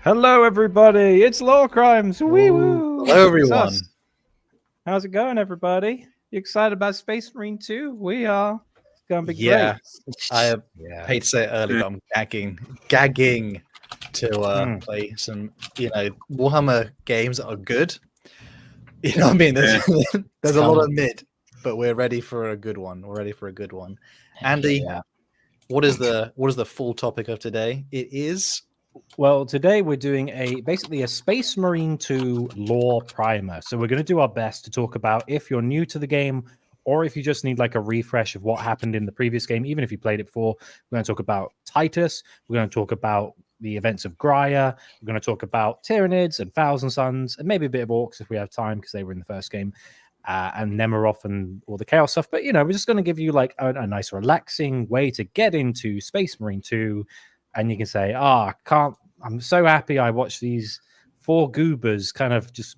Hello, everybody. It's Lorecrimes. Wee woo. Hello, It's everyone. us. How's it going, everybody? You excited about Space Marine 2? We are. It's going to be Yeah, great. I Yeah. hate to say it early, but I'm gagging to Hmm. play some, Warhammer games that are good. You know what I mean? There's a lot of mid, but we're ready for a good one. We're ready for a good one. Andy, Yeah. what is the full topic of today? It is Well, today we're doing basically a Space Marine 2 lore primer. So we're going to do our best to talk about if you're new to the game or if you just need like a refresh of what happened in the previous game, even if you played it before. We're going to talk about Titus. We're going to talk about the events of Graia. We're going to talk about Tyranids and Thousand Suns and maybe a bit of Orcs if we have time because they were in the first game. And Nemiroth and all the Chaos stuff. But, we're just going to give you like a nice relaxing way to get into Space Marine 2. And you can say, I'm so happy I watched these four goobers kind of just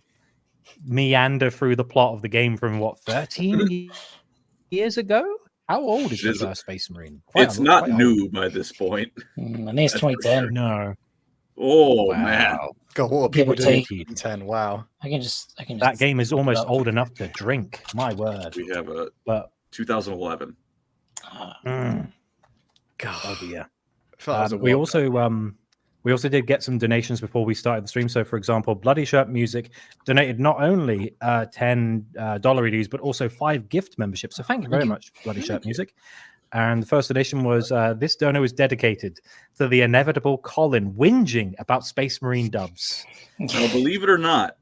meander through the plot of the game from 13 years ago? How old is the first Space Marine? It's not new by this point. I think it's 2010. No. Oh, wow. Man. God, what are people doing in 10? Wow. I can just that game is almost old enough to drink. My word. We have a 2011. God. Oh dear. We also did get some donations before we started the stream. So, for example, Bloody Shirt Music donated not only $10 dues, but also 5 gift memberships. So thank you very much, Bloody Shirt Music. And the first donation was, this donor was dedicated to the inevitable Colin whinging about Space Marine dubs. Now, believe it or not,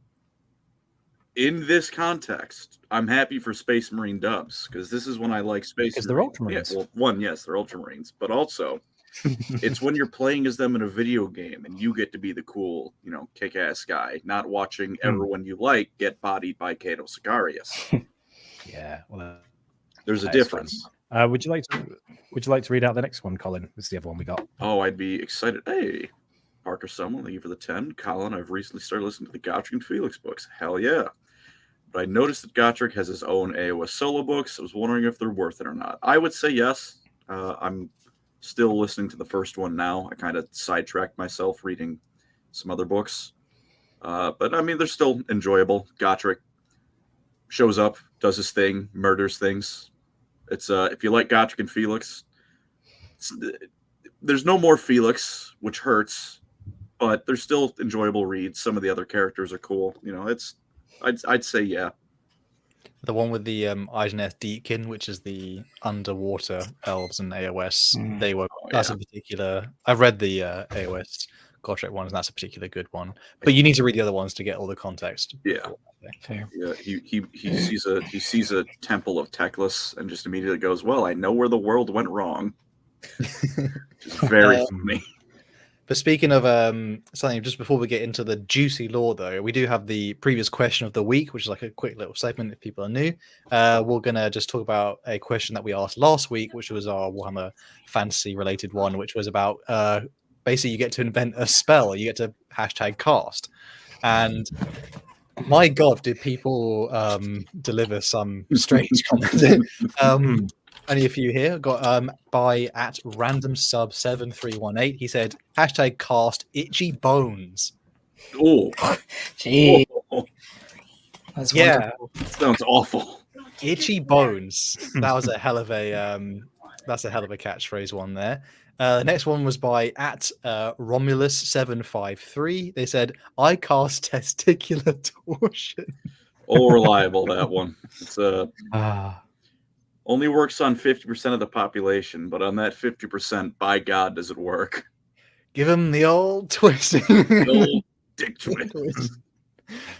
in this context, I'm happy for Space Marine dubs, because this is when I like Space Marine. Because they're Ultramarines. Yeah, well, one, yes, they're Ultramarines, but also... it's when you're playing as them in a video game and you get to be the cool, kick-ass guy, not watching everyone you like get bodied by Cato Sicarius. Yeah, well, there's a difference. Would you like to read out the next one, Colin? This is the other one we got. Oh, I'd be excited. Hey, Parker Summon, thank you for the 10. Colin, I've recently started listening to the Gotrek and Felix books. Hell yeah. But I noticed that Gotrek has his own AOS solo books. I was wondering if they're worth it or not. I would say yes. I'm still listening to the first one now. I kind of sidetracked myself reading some other books. But, I mean, they're still enjoyable. Gotrek shows up, does his thing, murders things. It's if you like Gotrek and Felix, there's no more Felix, which hurts, but they're still enjoyable reads. Some of the other characters are cool. I'd say yeah. The one with the Iceneth Deakin, which is the underwater elves and AOS, that's a particular... I've read the AOS Gotrek ones, and that's a particular good one. But you need to read the other ones to get all the contect. Yeah. Fair. Yeah, he sees a temple of Teclis and just immediately goes, well, I know where the world went wrong. Which is very funny. But speaking of something, just before we get into the juicy lore, though, we do have the previous question of the week, which is like a quick little segment if people are new. We're going to just talk about a question that we asked last week, which was our Warhammer Fantasy-related one, which was about basically you get to invent a spell. You get to #cast. And my God, did people deliver some strange comments. Only a few here. Got by at randomsub7318. He said #cast itchy bones. Oh, gee, that's wonderful. That sounds awful. Itchy bones. That was a hell of a that's a hell of a catchphrase one there. The next one was by at Romulus753. They said, I cast testicular torsion. Oh, reliable, that one. It's only works on 50% of the population, but on that 50%, by God, does it work. Give him the old twist. The old dick twist.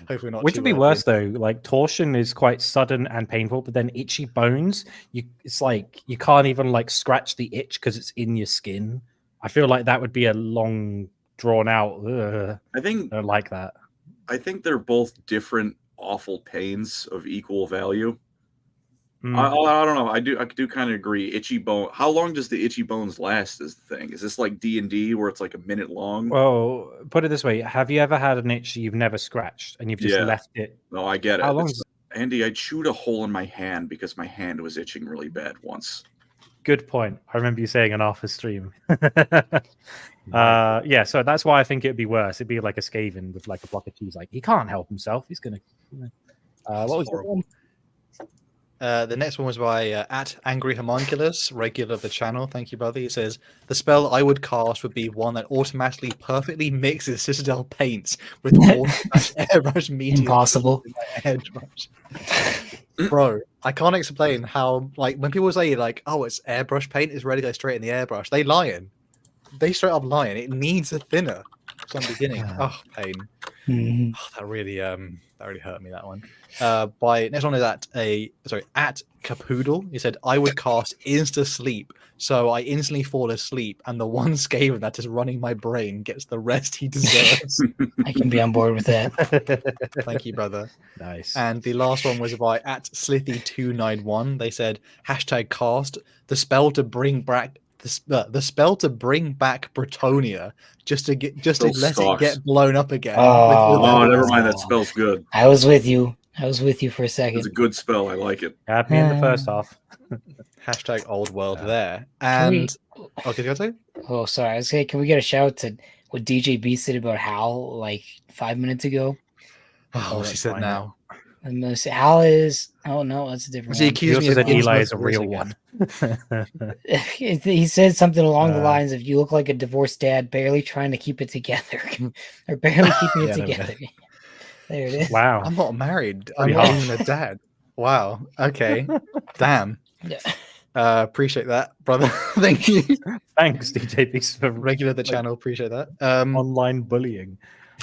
Hopefully not. Which would be worse though? Like torsion is quite sudden and painful, but then itchy bones, it's like you can't even like scratch the itch because it's in your skin. I feel like that would be a long, drawn out. I don't like that. I think they're both different awful pains of equal value. I don't know. I do kind of agree. Itchy bone. How long does the itchy bones last? Is the thing? Is this like D&D where it's like a minute long? Well, put it this way: have you ever had an itch you've never scratched and you've just left it? No, I get it. How long? Andy, I chewed a hole in my hand because my hand was itching really bad once. Good point. I remember you saying on Arthur's stream. Yeah, so that's why I think it'd be worse. It'd be like a Skaven with like a block of cheese. Like, he can't help himself. He's gonna. What was the one? The next one was by at Angry Homunculus, regular of the channel. Thank you, brother. He says the spell I would cast would be one that automatically perfectly mixes Citadel paints with airbrush meteors. Impossible. Airbrush. Bro, I can't explain how, like, when people say like, "Oh, it's airbrush paint," it's ready to go straight in the airbrush. They lying. They straight up lying. It needs a thinner from the beginning. Oh, pain. Mhm. Oh, that really hurt me, that one. Next one is at Capoodle. He said I would cast insta sleep, so I instantly fall asleep, and the one Skaven that is running my brain gets the rest he deserves. I can be on board with that. Thank you, brother. Nice. And the last one was by at Slithy291. They said #cast the spell to bring back the spell to bring back Bretonia just to let it get blown up again. Oh, never mind. That spell's good. I was with you. I was with you for a second. It's a good spell. I like it. Had me in the first half. #old world there. And okay, go to. Oh, sorry. I was saying, can we get a shout out to what DJ B said about Hal like 5 minutes ago? Oh, what's he said now? I'm gonna say Hal is. Oh no, that's a different. He one. accused me also of said Eli Innsmouth is a real again. one. He said something along the lines of, "You look like a divorced dad, barely trying to keep it together, or barely keeping it Yeah, together." There it is. Wow. I'm not married. I'm Pretty not harsh. even a dad. Wow. Okay. Damn. Yeah. Appreciate that, brother. Thank you. Thanks, DJ Beast, for Regular the channel. Appreciate that. online bullying.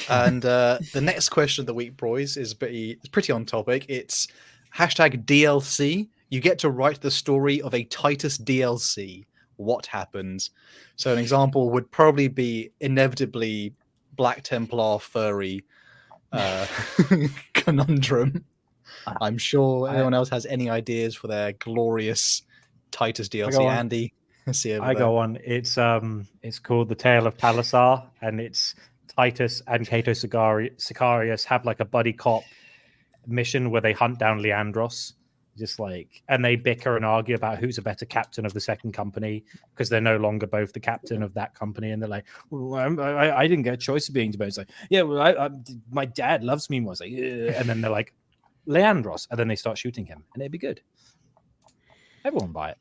And the next question of the week, boys, is pretty on topic. It's #DLC. You get to write the story of a Titus DLC. What happens? So an example would probably be inevitably Black Templar furry conundrum. I'm sure anyone else has any ideas for their glorious Titus DLC. Andy, see over I there. go on. It's called The Tale of Palisar, and it's Titus and Cato Sicarius have like a buddy cop mission where they hunt down Leandros, and they bicker and argue about who's a better captain of the second company because they're no longer both the captain of that company, and they're like, well, I didn't get a choice of being demoted. It's like, yeah, well, my dad loves me more. It's like, and then they're like, Leandros, and then they start shooting him, and it'd be good. Everyone buy it.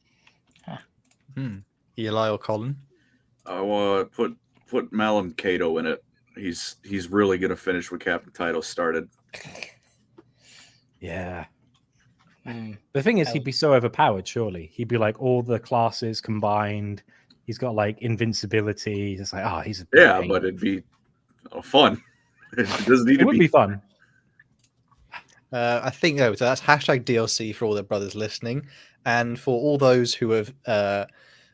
Eli or Colin? I want to put Mal and Cato in it. He's really gonna finish what Captain Titus started. Yeah. The thing is, he'd be so overpowered, surely. He'd be like all the classes combined. He's got like invincibility. It's like, he's a pain. But it'd be fun. It doesn't need It to would be fun. I think so that's #DLC for all the brothers listening, and for all those who have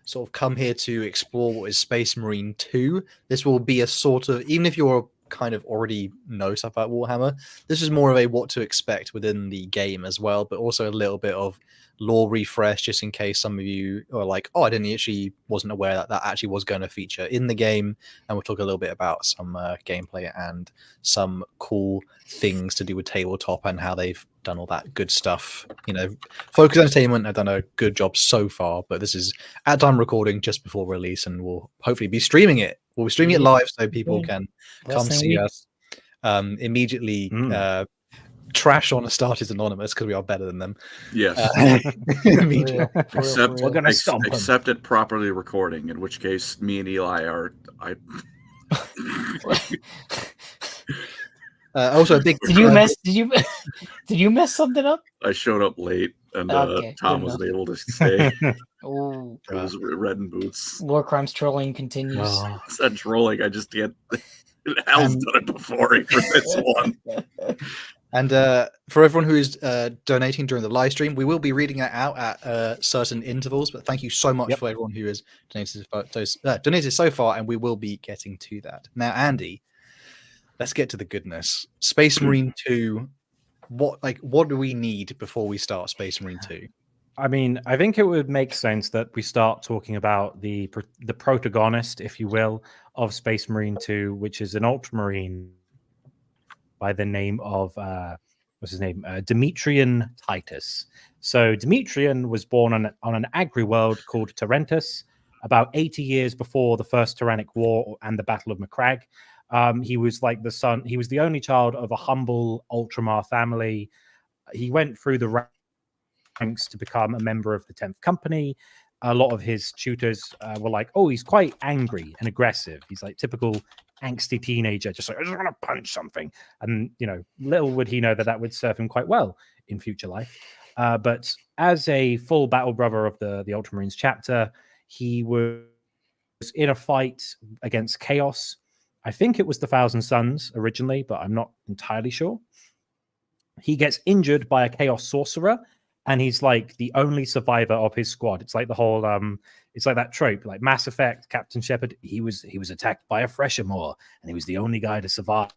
sort of come here to explore what is Space Marine 2. This will be a sort of, even if you're kind of already know stuff about Warhammer, this is more of a what to expect within the game as well, but also a little bit of lore refresh, just in case some of you are like, I wasn't aware that actually was going to feature in the game. And we'll talk a little bit about some gameplay and some cool things to do with tabletop and how they've done all that good stuff. Focus Entertainment have done a good job so far, but this is at time recording just before release, and we'll hopefully be streaming it. We'll be streaming it live so people can come see us. Immediately trash on Astartes Anonymous because we are better than them. Yes. Immediately. Except We're gonna stomp them. except it properly recording, in which case me and Eli are. Also, a big. Did you mess something up? I showed up late, and Okay, Tom good wasn't able to stay. Oh, It was red in boots. Lorecrimes trolling continues. It's not trolling. I just can't. Al's done it before for this one. And for everyone who is donating during the live stream, we will be reading that out at certain intervals. But thank you so much for everyone who has donated so far, and we will be getting to that. Now, Andy, let's get to the goodness. Space Marine 2. What do we need before we start Space Marine 2? I mean, I think it would make sense that we start talking about the protagonist, if you will, of Space Marine 2, which is an Ultramarine by the name of what's his name? Demetrian Titus. So Demetrian was born on an agri-world called Tarentus about 80 years before the First Tyrannic War and the Battle of Macragge. He was like the son. He was the only child of a humble Ultramar family. He went through the ranks to become a member of the 10th Company. A lot of his tutors were like, "Oh, he's quite angry and aggressive. He's like typical angsty teenager, just like I just want to punch something." And little would he know that would serve him quite well in future life. But as a full battle brother of the Ultramarines chapter, he was in a fight against Chaos. I think it was the Thousand Suns originally, but I'm not entirely sure. He gets injured by a Chaos sorcerer, and he's like the only survivor of his squad. It's like the whole it's like that trope, like Mass Effect, Captain Shepard. He was attacked by a Freshamore, and he was the only guy to survive.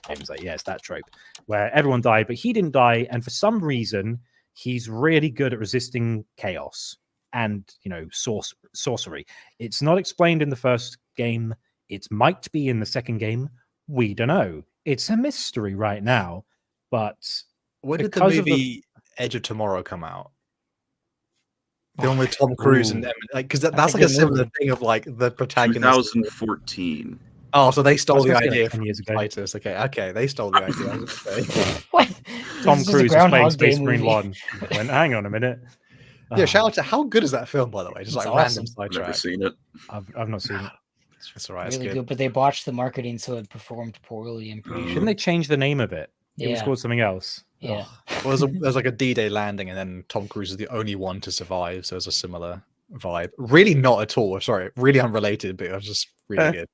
And it's like, yeah, it's that trope where everyone died, but he didn't die, and for some reason, he's really good at resisting chaos and sorcery. It's not explained in the first game. It might be in the second game. We don't know. It's a mystery right now. But when did the movie Edge of Tomorrow come out? The one with Tom Cruise and because that's like a similar thing of like the protagonist. 2014. Oh, so they stole the idea from Titus. Okay, they stole the idea. What? Tom Cruise was playing Space Marine 1. Went, hang on a minute. Yeah, shout out to how good is that film, by the way? Just like awesome. Random sidetrack. I've never seen it. I've not seen it. It's all right. Really good, but they botched the marketing, so it performed poorly. I'm pretty sure. Shouldn't they change the name of it? It was called something else. Yeah. Well, there's like a D-Day landing, and then Tom Cruise is the only one to survive, so it's a similar vibe. Really not at all. Sorry, really unrelated, but it was just really good.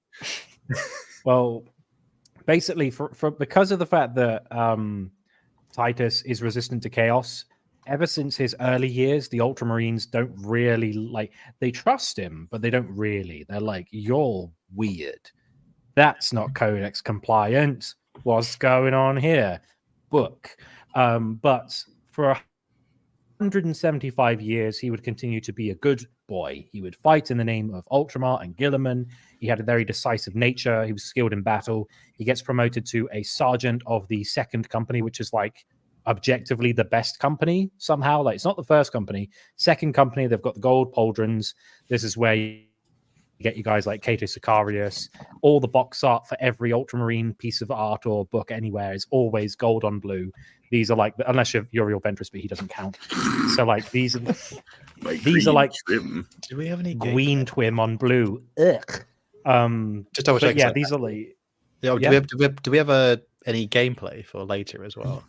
Well, basically, for because of the fact that Titus is resistant to chaos, ever since his early years, the Ultramarines don't really they trust him, but they don't really. They're like, you're weird. That's not Codex compliant. What's going on here? Book. But for 175 years, he would continue to be a good boy. He would fight in the name of Ultramar and Guilliman. He had a very decisive nature. He was skilled in battle. He gets promoted to a sergeant of the second company, which is like objectively the best company somehow. Like, it's not the first company. Second company, they've got the gold pauldrons. This is where you get you guys like Cato Sicarius. All the box art for every Ultramarine piece of art or book anywhere is always gold on blue. These are like, unless you're Uriel Ventress, but he doesn't count. So like these are like trim. Do we have any green twim on blue? Ugh. Just double check. Yeah, these are like. Yeah, do we have any gameplay for later as well?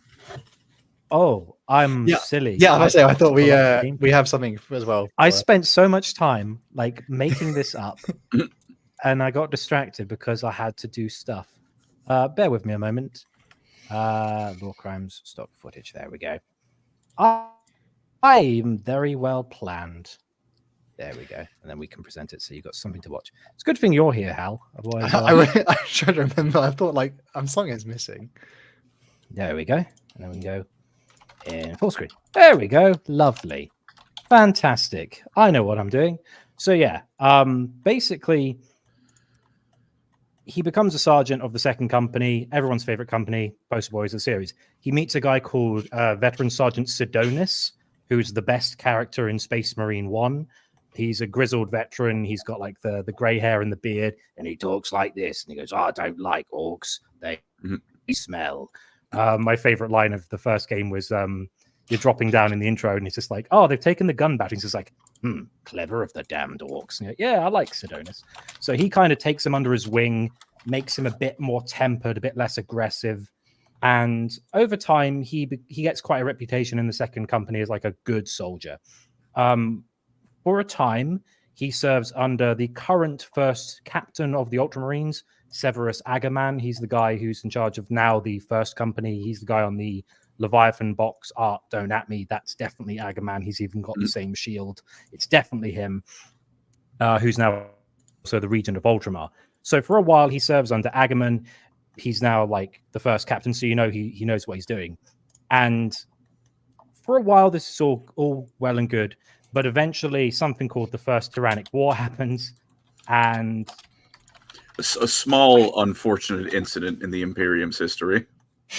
Oh, I'm silly. Yeah, I thought we have something as well. I spent so much time like making this up, and I got distracted because I had to do stuff. Bear with me a moment. Lorecrimes stock footage. There we go. I'm very well planned. There we go, and then we can present it so you've got something to watch. It's a good thing you're here, Hal. Otherwise, I try to remember. I thought like something is missing. There we go, and then we can go in full screen. There we go. Lovely, fantastic. I know what I'm doing. So yeah, basically, he becomes a sergeant of the second company, everyone's favorite company, poster boys of the series. He meets a guy called Veteran Sergeant Sidonis, who's the best character in Space Marine 1. He's a grizzled veteran. He's got like the gray hair and the beard, and he talks like this. And he goes, "Oh, I don't like orcs. They smell." My favorite line of the first game was you're dropping down in the intro, and it's just like, "Oh, they've taken the gun batteries." It's like, clever of the damned orcs. And yeah, I like Sidonis. So he kind of takes him under his wing, makes him a bit more tempered, a bit less aggressive. And over time, he gets quite a reputation in the second company as like a good soldier. For a time, he serves under the current first captain of the Ultramarines, Severus Agaman. He's the guy who's in charge of now the first company. He's the guy on the Leviathan box art. Don't at me. That's definitely Agaman. He's even got the same shield. It's definitely him, who's now also the regent of Ultramar. So for a while, he serves under Agaman. He's now like the first captain, so he knows what he's doing. And for a while, this is all well and good. But eventually, something called the First Tyrannic War happens, and a small, unfortunate incident in the Imperium's history.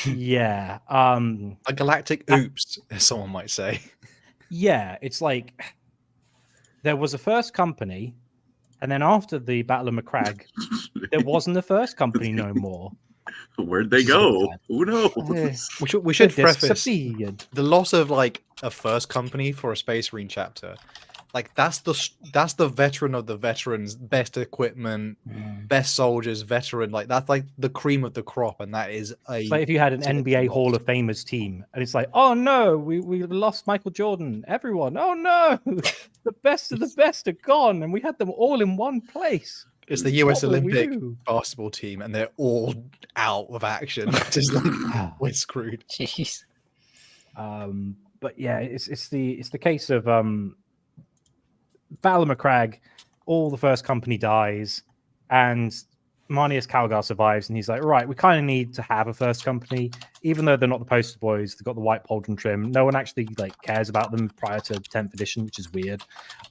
Yeah. A galactic oops, as someone might say. Yeah, it's like there was a first company, and then after the Battle of Macragge, there wasn't a first company no more. Where'd they Which is a bit go? sad. Who knows? We should They preface disappeared. the loss of like a first company for a Space Marine chapter. Like that's the veteran of the veterans, best equipment, best soldiers, veteran. Like that's like the cream of the crop, and that is a. It's like if you had an NBA Hall of Famers team, and it's like, oh no, we lost Michael Jordan. Everyone, oh no, the best of the best are gone, and we had them all in one place. It's the US What will we Olympic do? basketball team, and they're all out of action. Just like we're screwed. Jeez. But yeah, it's the case of Battle of Macragge. All the first company dies, and Marneus Calgar survives, and he's like, right, we kind of need to have a first company, even though they're not the poster boys. They've got the white pauldron trim. No one actually like cares about them prior to 10th edition, which is weird.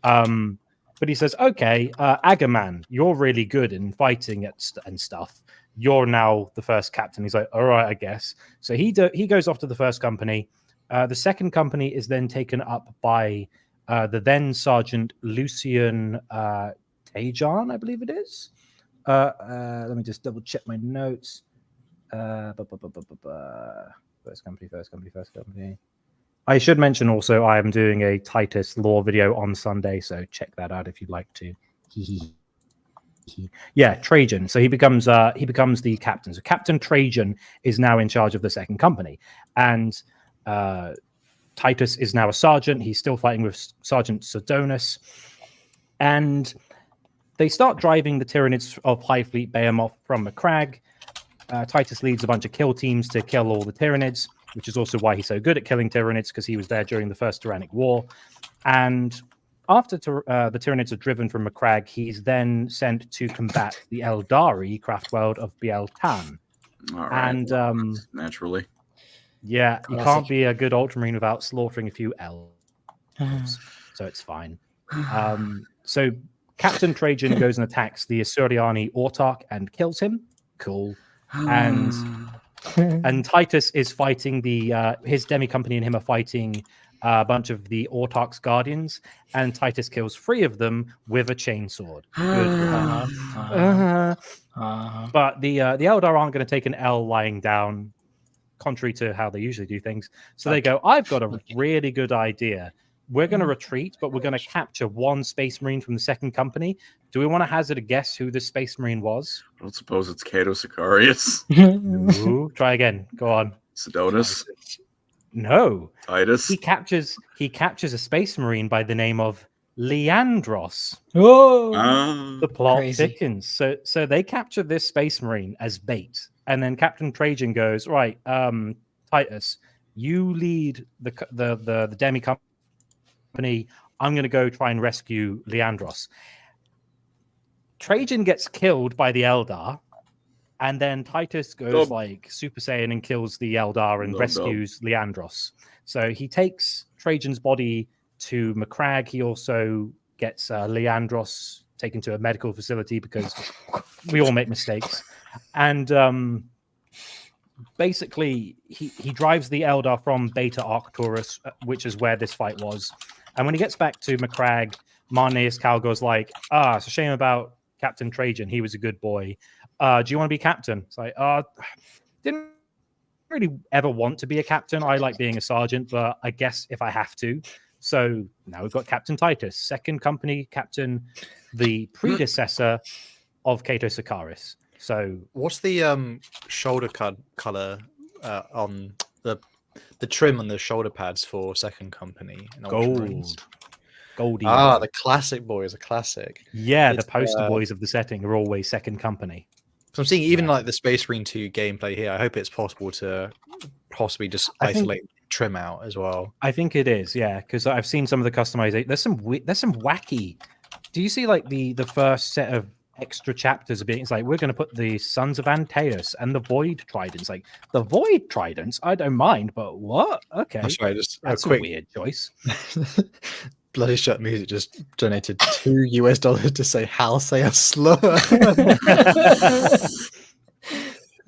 But he says, okay, Agaman, you're really good in fighting and stuff. You're now the first captain. He's like, all right, I guess. So he goes off to the first company. The second company is then taken up by the then Sergeant Lucian Tajan, I believe it is. Let me just double check my notes. First company. I should mention also I am doing a Titus lore video on Sunday, so check that out if you'd like to. Yeah, Trajan. So he becomes the captain. So Captain Trajan is now in charge of the second company, and Titus is now a sergeant. He's still fighting with Sergeant Sidonus, and they start driving the Tyranids of High Fleet Behemoth from Macragge. Titus leads a bunch of kill teams to kill all the Tyranids, which is also why he's so good at killing Tyranids, because he was there during the First Tyrannic War. And after the Tyranids are driven from Macragge, he's then sent to combat the Eldari craft world of Biel Tan. All right. And naturally. yeah, you can't be a good Ultramarine without slaughtering a few elves. So it's fine. So Captain Trajan goes and attacks the Asuriani Autarch and kills him. Cool. And Titus is fighting his demi company and him are fighting a bunch of the Autarch's guardians, and Titus kills 3 of them with a chainsword. But the Eldar aren't going to take an L lying down, contrary to how they usually do things. So they go, I've got a really good idea. We're going to retreat, but we're going to capture 1 Space Marine from the second company. Do we want to hazard a guess who this Space Marine was? I don't suppose it's Cato Sicarius. Ooh, try again. Go on. Sidonus. No. Titus. He captures a Space Marine by the name of Leandros. Whoa! The plot Crazy. thickens. So they capture this Space Marine as bait, and then Captain Trajan goes, right, Titus, you lead the demi company. I'm going to go try and rescue Leandros. Trajan gets killed by the Eldar, and then Titus goes like Super Saiyan and kills the Eldar and rescues Leandros. So he takes Trajan's body to Macragge. He also gets Leandros taken to a medical facility because we all make mistakes. And basically, he drives the Eldar from Beta Arcturus, which is where this fight was. And when he gets back to Macragge, Marneus Calgar's like, it's a shame about Captain Trajan. He was a good boy. Do you want to be captain? It's like, didn't really ever want to be a captain. I like being a sergeant, but I guess if I have to. So now we've got Captain Titus, second company captain, the predecessor of Cato Sicarius. So what's the shoulder color on the trim on the shoulder pads for second company? Goldy. The classic boys, a classic. Yeah, the poster boys of the setting are always second company. So I'm seeing even like the Space Marine 2 gameplay here. I hope it's possible to possibly just isolate trim out as well. I think it is, yeah, because I've seen some of the customization. There's some wacky. Do you see like the first set of extra chapters of being? It's like we're going to put the Sons of Antaeus and the Void Tridents. Like the Void Tridents, I don't mind, but what? Okay, I'm sorry, that's a weird choice. Bloody Shut Music just donated $2 to say "Hal say a slur."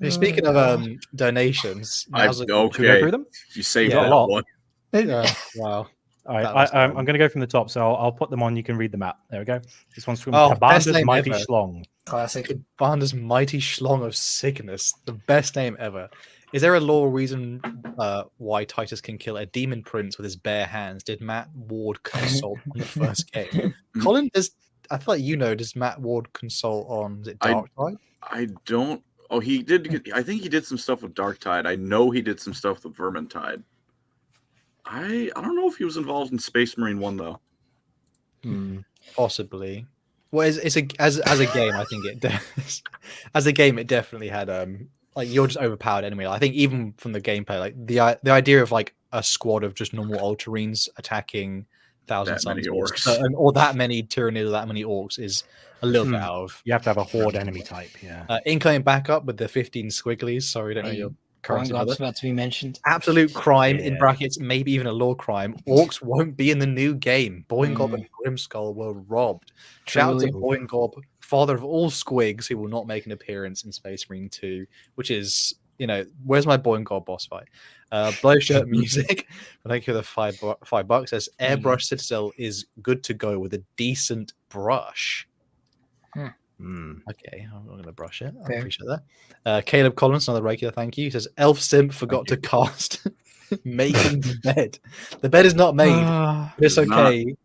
Speaking of donations, now's a Should we go Okay, through them? you saved Yeah. that A lot. one. wow. All right, That was I'm going to go from the top, so I'll put them on. You can read them out. There we go. This one's from Oh, best Kabanda's name Mighty ever. Schlong. Classic. Banda's Mighty Schlong of Sickness, the best name ever. Is there a lore reason why Titus can kill a demon prince with his bare hands? Did Matt Ward consult on the first game? Colin, I feel like does Matt Ward consult on is it Darktide? I don't. Oh, he did. I think he did some stuff with Darktide. I know he did some stuff with Vermintide. I don't know if he was involved in Space Marine 1 though. Possibly. Well, as a game, I think as a game it definitely had like you're just overpowered anyway. I think even from the gameplay, like the idea of like a squad of just normal Ultramarines attacking Thousand That many Suns orcs. or that many Tyranid or that many orcs is a little bit out of. You have to have a horde enemy type. Yeah. Incoming backup with the 15 squigglies. Sorry, don't know your currency. Gob's about to be mentioned. Absolute crime in Yeah. brackets, maybe even a lore crime. Orcs won't be in the new game. Boingob and Grimskull were robbed. Shout out to Boingob, father of all squigs, who will not make an appearance in Space Marine 2, which is, where's my Boingob boss fight? Blowshirt Music, thank you for the $5. Says Airbrush Citadel is good to go with a decent brush. Okay, I'm not going to brush it. I appreciate that. Caleb Collins, another regular, thank you. He says Elf Simp forgot to cast making the bed. The bed is not made. But it's okay.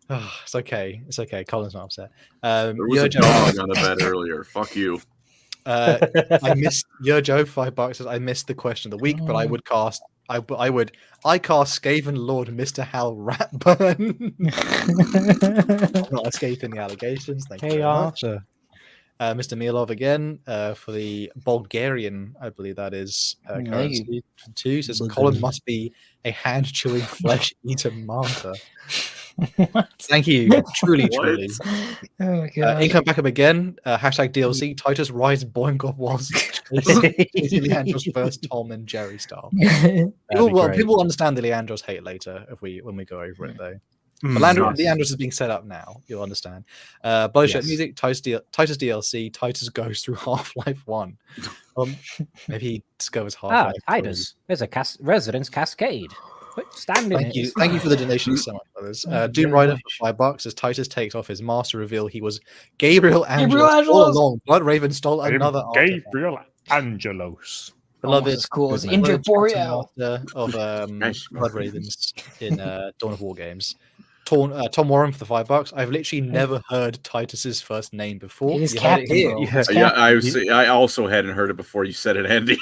Oh, it's okay. It's okay. Colin's not upset. There was a dog on the bed earlier. Fuck you. I missed Joe $5 says I missed the question of the week, but I would cast. I cast Skaven Lord Mr. Hal Ratburn. Not escaping the allegations. Thank you very much. Mr. Mielov again for the Bulgarian, I believe that is currency. 2 says Colin must be a hand chewing flesh eater martyr. Thank you, truly. Oh my god! Income back up again. Hashtag DLC. Titus rides Boingob whilst chasing Leandro's first Tom and Jerry style. People will understand the Leandros hate later when we go over it though. But Leandros is being set up now. You'll understand. Blowshirt Music. Titus DLC. Titus goes through Half-Life 1. Maybe he discovers Half-Life. Titus. There's a residence cascade. Thank you for the donation so much, brothers. Doom Rider for $5 as Titus takes off his master reveal. He was Gabriel Angelos all along. Blood Raven stole another Gabriel Angelos. Beloved, cool as Indra Boreal of Blood Ravens in Dawn of War games. Tom Warren for the $5. I've literally never heard Titus's first name before. It is Captain. I also hadn't heard it before you said it, Andy.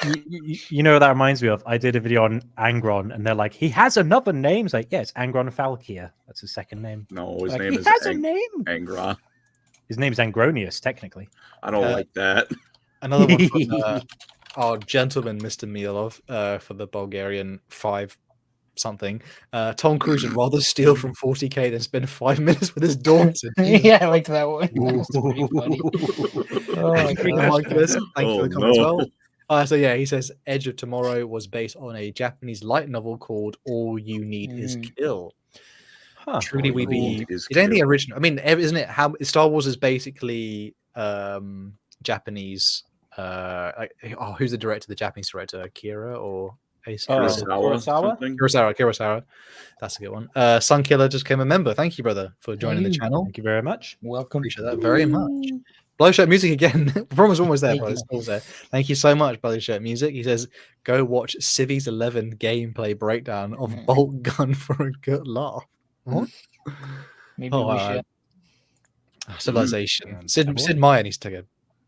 You know what that reminds me of? I did a video on Angron, and they're like, he has another name. It's like, yeah, it's Angron Falkia. That's his second name. No, his like, name he is has a name. Angron. His name's Angronius, technically. I don't like that. Another one from our gentleman, Mr. Mielov, for the Bulgarian 5 something. Tom Cruise would rather steal from 40k than spend 5 minutes with his daughter. Yeah, I liked that one. Oh my Thank you for the comment as well. So yeah, he says Edge of Tomorrow was based on a Japanese light novel called All You Need Is Kill. Truly, we be is anything original? I mean, isn't it? How Star Wars is basically Japanese. Who's the director? The Japanese director, Akira or Kurosawa. That's a good one. Sunkiller just became a member. Thank you, brother, for joining the channel. Thank you very much. Welcome. Appreciate that very much. Blowshirt Music again. Promise almost there, but it's almost there. Thank you so much, Blowshirt Music. He says, go watch Civies 11 gameplay breakdown of Bolt Gun for a good laugh. What? Maybe we should. Civilization. Sid Meier needs to go.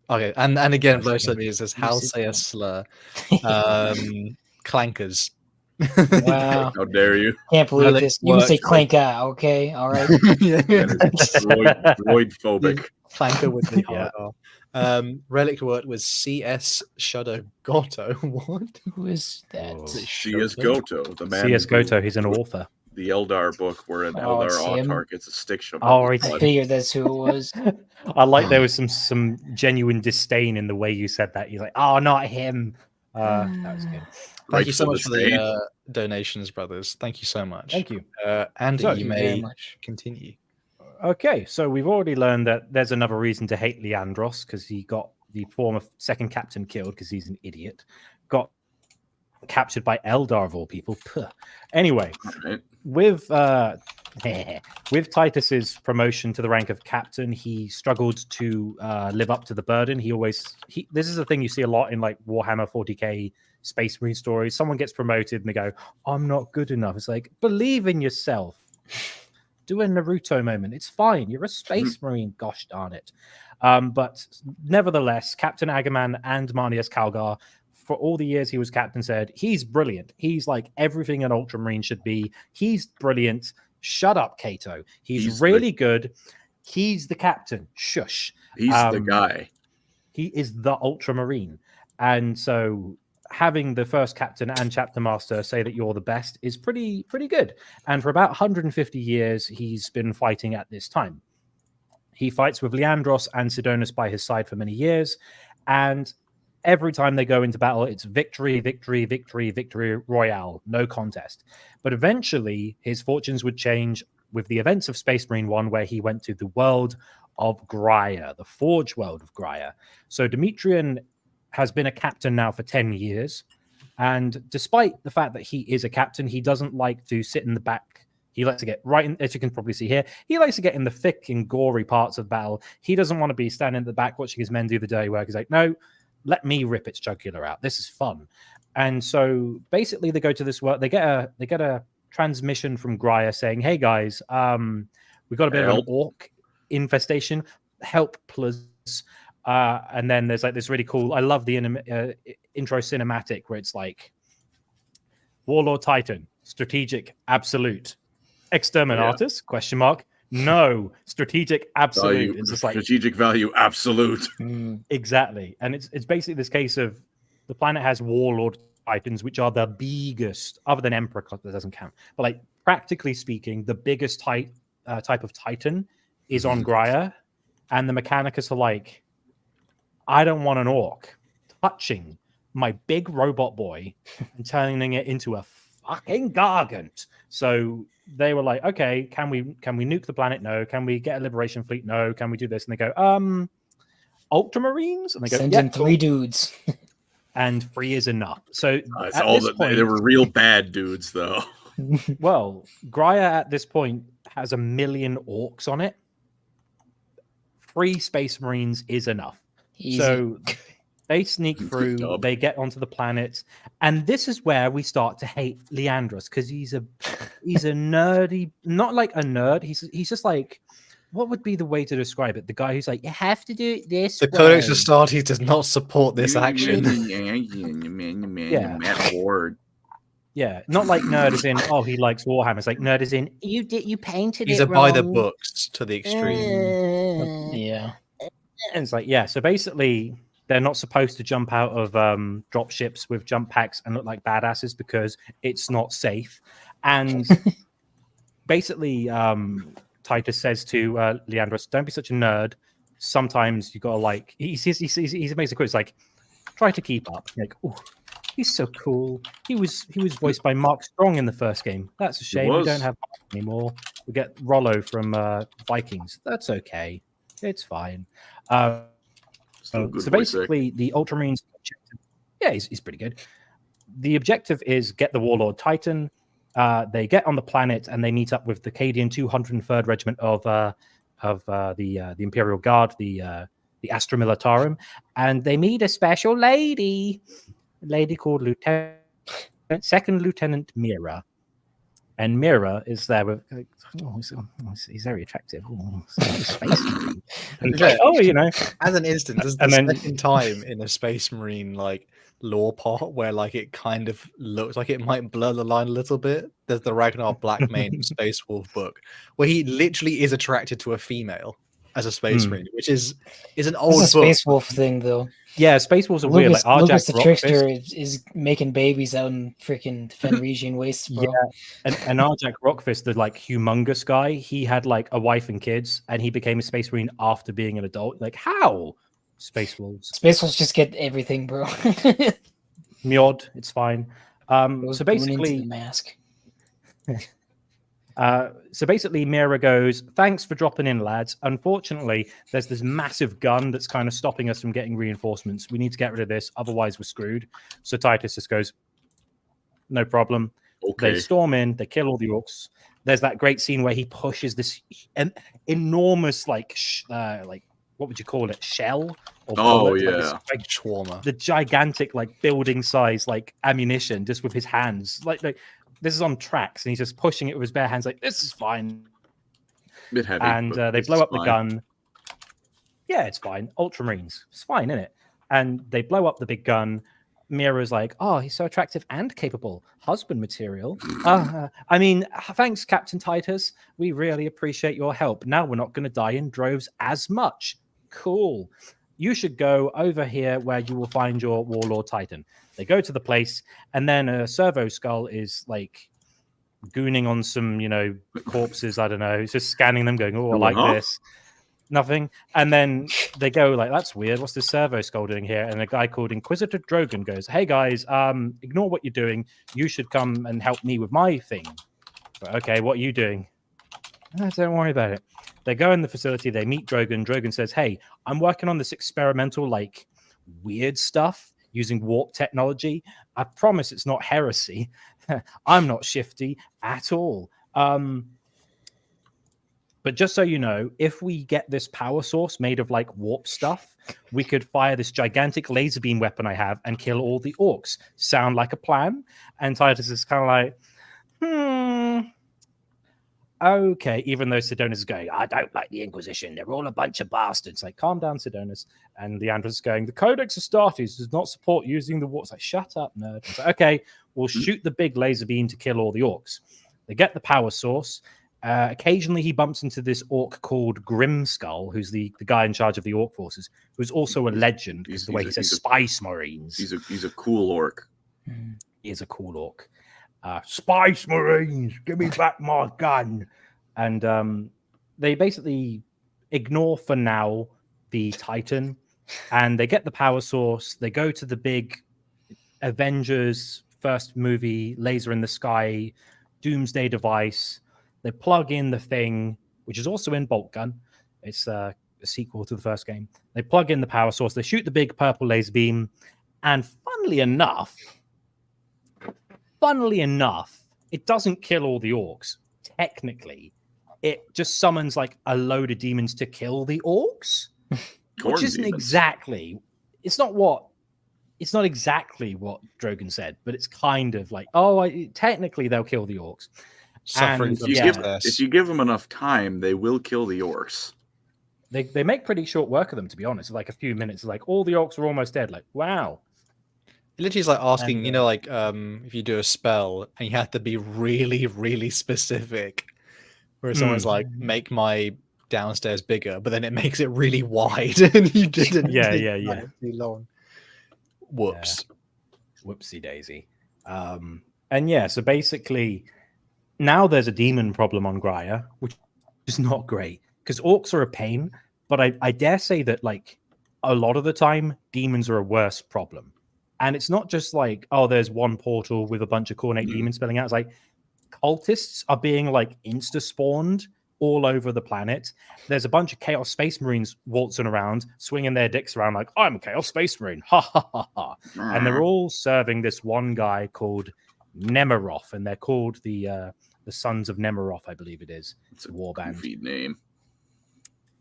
Okay, and again, Blowshirt Music says, how say a slur? Clankers. Wow. How dare you? Can't believe this. You can say clanka, okay? All right. Droid phobic. Clanker with the Relic worked with CS Shadow Goto. What? Who is that? CS Goto, the man. CS Goto, he's an author. The Eldar book where an Eldar Autarch gets a stick shoved. I figured that's who it was. I like there was some genuine disdain in the way you said that. You're like, oh, not him. That was good. Thank you so much for the donations, brothers. Thank you so much. Thank you. Andy, you may continue. Okay, so we've already learned that there's another reason to hate Leandros because he got the former second captain killed because he's an idiot, got captured by Eldar of all people. Puh. Anyway, Right. with Titus's promotion to the rank of captain, he struggled to live up to the burden. This is a thing you see a lot in like Warhammer 40k Space Marine stories. Someone gets promoted and they go, "I'm not good enough." It's like, believe in yourself. Do a Naruto moment. It's fine. You're a Space Marine. Gosh darn it. But nevertheless, Captain Agaman and Marnius Calgar, for all the years he was captain, said he's brilliant. He's like everything an Ultramarine should be. He's brilliant. Shut up, Kato. He's really good. He's the captain. Shush. He's the guy. He is the Ultramarine. And so having the first captain and chapter master say that you're the best is pretty good. And for about 150 years, he's been fighting at this time. He fights with Leandros and Sidonus by his side for many years. And every time they go into battle, it's victory, victory, victory, victory royale, no contest. But eventually, his fortunes would change with the events of Space Marine 1, where he went to the world of Graia, the Forge world of Graia. So Demetrian has been a captain now for 10 years. And despite the fact that he is a captain, he doesn't like to sit in the back. He likes to get right in, as you can probably see here, he likes to get in the thick and gory parts of battle. He doesn't want to be standing at the back watching his men do the dirty work. He's like, no, let me rip its jugular out. This is fun. And so basically they go to this world. They get a transmission from Graia saying, hey guys, we've got a bit of an orc infestation. Help, please. And then there's like this really cool, I love the intro cinematic where it's like Warlord Titan, strategic, absolute. Exterminatus, question mark. No, strategic, absolute. It's just like strategic value, absolute. Exactly. And it's basically this case of the planet has Warlord Titans, which are the biggest, other than Emperor, that doesn't count. But like practically speaking, the biggest type of Titan is on Graia. And the Mechanicus are like, I don't want an orc touching my big robot boy and turning it into a fucking gargant. So they were like, okay, can we nuke the planet? No. Can we get a liberation fleet? No. Can we do this? And they go, Ultramarines? And they go, send in 3 dudes. And 3 is enough. So it's all they were real bad dudes, though. Well, Graia at this point has 1 million orcs on it. 3 Space Marines is enough. Easy. So they sneak through, they get onto the planet, and this is where we start to hate Leandros, because he's a nerdy, not like a nerd. He's just like, what would be the way to describe it? The guy who's like, you have to do it this way. The Codex Astartes does not support this action. Yeah, Matt Ward. Yeah, not like nerd as in, oh, he likes Warhammer. It's like nerd as in, you painted He's it wrong. He's a by the books to the extreme. Yeah. And it's like, yeah, so basically they're not supposed to jump out of drop ships with jump packs and look like badasses because it's not safe. And basically Titus says to Leandros, don't be such a nerd. Sometimes you gotta like, he makes a quote, it's like, try to keep up. Like, oh, he's so cool. He was voiced by Mark Strong in the first game. That's a shame. We don't have Mark anymore. We get Rollo from Vikings. That's okay. It's fine. So basically, the Ultramarines objective, yeah, he's pretty good. The objective is get the Warlord Titan. They get on the planet and they meet up with the Cadian 203rd Regiment of the Imperial Guard, the Astra Militarum, and they meet a special lady called Second Lieutenant Mira. And Mira is there with, like, he's very attractive. And like, oh, you know, as an instance, this is the second time in a Space Marine like lore part where like it kind of looks like it might blur the line a little bit. There's the Ragnar Blackmane Space Wolf book where he literally is attracted to a female as a Space Marine, which is an old book. Space Wolf thing though. Yeah, Space Wolves are weird. Like Lucas the Trickster is making babies out in freaking Fenrisian wastes, bro. Yeah, and Arjak Rockfist, the like humongous guy, he had like a wife and kids, and he became a Space Marine after being an adult. Like, how? Space Wolves. Space Wolves just get everything, bro. Mjod, it's fine. So basically, the mask. So basically, Mira goes, "Thanks for dropping in, lads. Unfortunately, there's this massive gun that's kind of stopping us from getting reinforcements. We need to get rid of this, otherwise we're screwed." So Titus just goes, "No problem." Okay. They storm in, they kill all the orcs. There's that great scene where he pushes this enormous, like what would you call it, shell? Or bullet, like this, like, Shawarma. the gigantic, like building size, like ammunition, just with his hands, like this is on tracks, and he's just pushing it with his bare hands, like, this is fine. Bit heavy. And they blow up the gun. Yeah, it's fine. Ultramarines, it's fine, isn't it? And they blow up the big gun. Mira's like, "Oh, he's so attractive and capable. Husband material." I mean, thanks, Captain Titus. We really appreciate your help. Now we're not going to die in droves as much. Cool. You should go over here where you will find your Warlord Titan. They go to the place, and then a servo skull is like gooning on some, corpses. I don't know. He's just scanning them, going, "Oh, I like this." Nothing. And then they go like, "That's weird. What's this servo skull doing here?" And a guy called Inquisitor Drogon goes, "Hey guys, ignore what you're doing. You should come and help me with my thing." But, okay, what are you doing? Don't worry about it. They go in the facility. They meet Drogon. Drogon says, "Hey, I'm working on this experimental, like, weird stuff using warp technology. I promise it's not heresy. I'm not shifty at all. But just so you know, if we get this power source made of like warp stuff, we could fire this gigantic laser beam weapon I have and kill all the orcs. Sound like a plan?" And Titus is kind of like, okay. Even though Sidonus is going, "I don't like the Inquisition. They're all a bunch of bastards." Like, calm down, Sidonus. And Leandros is going, "The Codex Astartes does not support using the warps." Like, shut up, nerd. Like, okay, we'll shoot the big laser beam to kill all the orcs. They get the power source. Occasionally he bumps into this orc called Grimskull, who's the guy in charge of the orc forces, who's also a legend because the way he says Spice Marines. He's a cool orc. He is a cool orc. Spice Marines, give me back my gun. And they basically ignore for now the Titan, and they get the power source. They go to the big Avengers first movie, laser in the sky, doomsday device. They plug in the thing, which is also in Bolt Gun. It's a sequel to the first game. They plug in the power source. They shoot the big purple laser beam. And funnily enough, it doesn't kill all the orcs. Technically, it just summons like a load of demons to kill the orcs, which isn't exactly. It's not exactly what Drogon said, but it's kind of like, technically they'll kill the orcs. Suffering from success. If you give them enough time, they will kill the orcs. They make pretty short work of them, to be honest. Like a few minutes, like all the orcs are almost dead. Like, wow. It literally is like asking, if you do a spell and you have to be really, really specific, where someone's like, "Make my downstairs bigger," but then it makes it really wide, and you didn't. Yeah. Too long. Whoops. Yeah. Whoopsie daisy. So basically, now there's a demon problem on Graia, which is not great because orcs are a pain. But I dare say that like a lot of the time, demons are a worse problem. And it's not just like, there's one portal with a bunch of Khornate demons spilling out. It's like cultists are being like insta-spawned all over the planet. There's a bunch of Chaos Space Marines waltzing around, swinging their dicks around like, "I'm a Chaos Space Marine." Ha, ha, ha, ha. And they're all serving this one guy called Nemiroff, and they're called the Sons of Nemiroff, I believe it is. It's a warband name.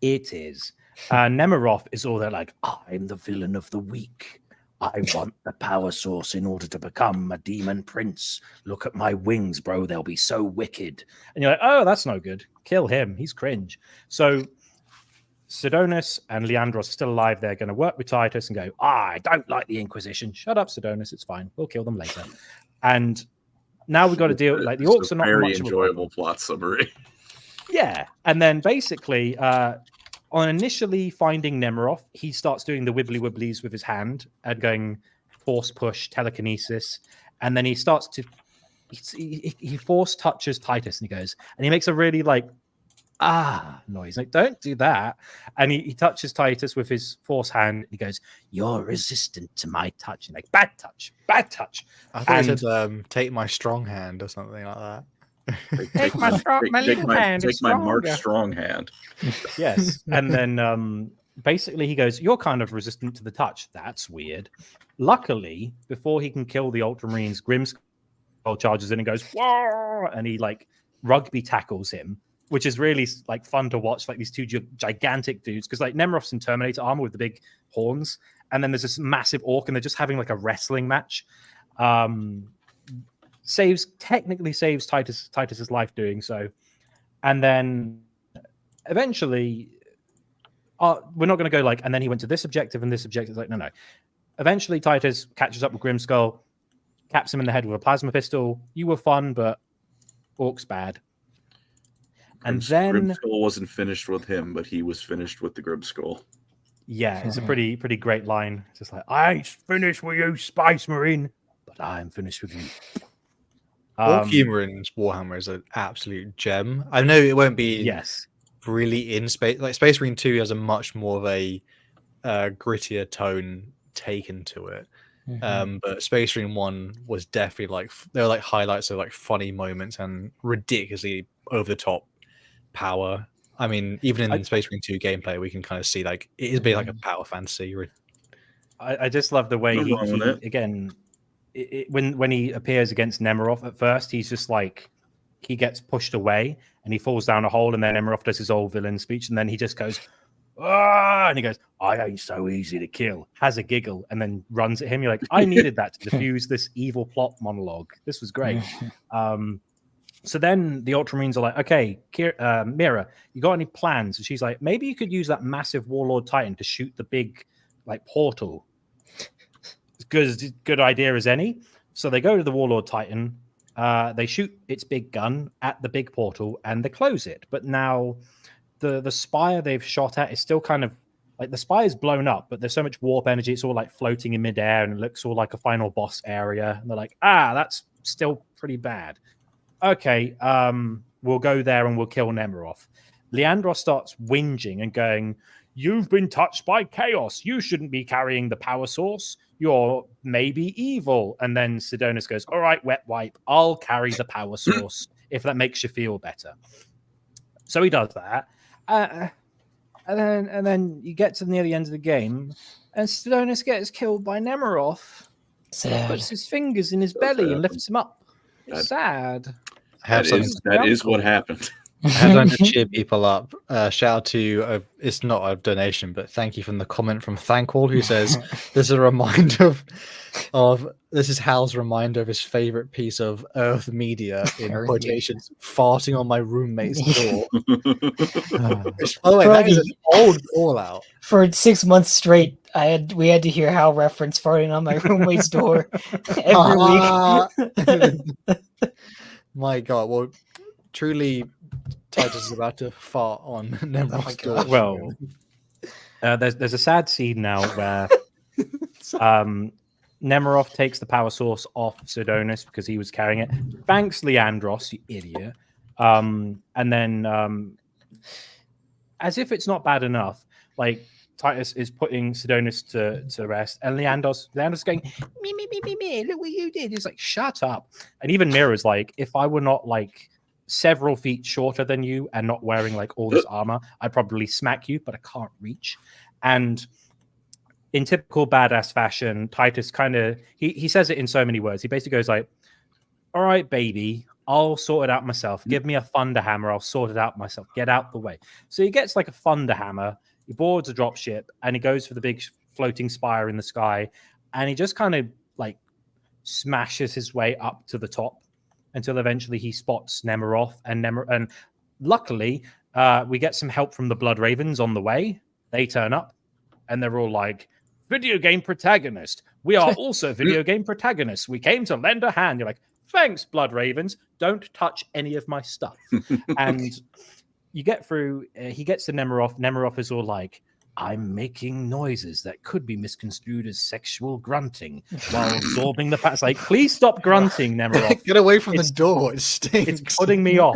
It is. Nemiroff is all there like, "I'm the villain of the week. I want the power source in order to become a demon prince. Look at my wings, bro. They'll be so wicked." And you're like, "Oh, that's no good. Kill him. He's cringe." So Sidonus and Leandros are still alive. They're going to work with Titus and go, "I don't like the Inquisition." "Shut up, Sidonus. It's fine. We'll kill them later." And now we've got to deal like the orcs are not very much enjoyable plot summary. Yeah. And then basically, on initially finding Nemiroff, he starts doing the wibbly wibblies with his hand and going force push, telekinesis. And then he starts to, he force touches Titus and he goes, and he makes a really like, noise. Like, don't do that. And he touches Titus with his force hand. He goes, "You're resistant to my touch." And like, bad touch, bad touch. I thought he said, "Take my strong hand" or something like that. Take my little hand, Take it's my March stronger. strong hand. Yes. And then basically he goes, you're kind of resistant to the touch. That's weird. Luckily, before he can kill the Ultramarines, Grimskull charges in and goes, whoa, and he like rugby tackles him, which is really like fun to watch, like these two gigantic dudes, because like Nemiroff's in Terminator armor with the big horns, and then there's this massive orc, and they're just having like a wrestling match. Technically saves Titus's life doing so. And then eventually we're not going to go like, and then he went to this objective and this objective. It's like, no. Eventually Titus catches up with Grimskull, caps him in the head with a plasma pistol. You were fun, but Orc's bad. And then Grimskull wasn't finished with him, but he was finished with the Grimskull. Yeah, it's a pretty great line. It's just like, I ain't finished with you, Space Marine, but I'm finished with you. Orc humor in Warhammer is an absolute gem. I know it won't be really in space. Like Space Marine 2 has a much more of a grittier tone taken to it. But Space Marine 1 was definitely like, there were like highlights of like funny moments and ridiculously over the top power. I mean, even in Space Marine 2 gameplay, we can kind of see like it is a bit like a power fantasy. I just love the way he again. When he appears against Nemiroff at first, he's just like, he gets pushed away and he falls down a hole, and then Nemiroff does his old villain speech, and then he just goes, ah, and he goes, I ain't so easy to kill, has a giggle, and then runs at him. You're like, I needed that to diffuse this evil plot monologue. This was great. So then the Ultramarines are like, okay, Mira, you got any plans? And she's like, maybe you could use that massive Warlord Titan to shoot the big like portal. Good idea as any. So they go to the Warlord Titan, they shoot its big gun at the big portal, and they close it. But now the spire they've shot at is still kind of like, the spire is blown up, but there's so much warp energy, it's all like floating in midair, and it looks all like a final boss area. And they're like, that's still pretty bad. Okay, we'll go there and we'll kill Nemiroff. Leandros starts whinging and going, you've been touched by chaos. You shouldn't be carrying the power source. You're maybe evil. And then Sidonus goes, all right, wet wipe, I'll carry the power source if that makes you feel better. So he does that. And then you get to near the end of the game, and Sidonus gets killed by Nemiroff. Sad. Puts his fingers in his belly and lifts him up. It's sad. That is what happened. I have done to cheer people up. Shout out to it's not a donation, but thank you from the comment from Thankwall, who says this is a reminder of this is Hal's reminder of his favorite piece of Earth media in quotations, farting on my roommate's door. Which, by the way, that is an old all out. For 6 months straight, we had to hear Hal reference farting on my roommate's door every week. My God, well, truly. Titus is about to fart on Nemiroff's door. Well, there's a sad scene now where Nemiroff takes the power source off Sidonus because he was carrying it. Thanks, Leandros, you idiot. And then, as if it's not bad enough, like Titus is putting Sidonus to rest, and Leandros going, me, look what you did. He's like, shut up. And even Mira's like, if I were not like several feet shorter than you and not wearing like all this armor, I'd probably smack you, but I can't reach. And in typical badass fashion, Titus kind of he says it in so many words. He basically goes like, all right, baby, I'll sort it out myself. Give me a thunder hammer, I'll sort it out myself. Get out the way. So he gets like a thunder hammer, he boards a dropship, and he goes for the big floating spire in the sky, and he just kind of like smashes his way up to the top until eventually he spots Nemiroff, and luckily we get some help from the Blood Ravens on the way. They turn up and they're all like, video game protagonist, we are also video game protagonists, we came to lend a hand. You're like, thanks, Blood Ravens, don't touch any of my stuff. And you get through, he gets to Nemiroff is all like, I'm making noises that could be misconstrued as sexual grunting while absorbing the past. Like, please stop grunting, Nemiroff. Get away from the door. It stinks. It's putting me off.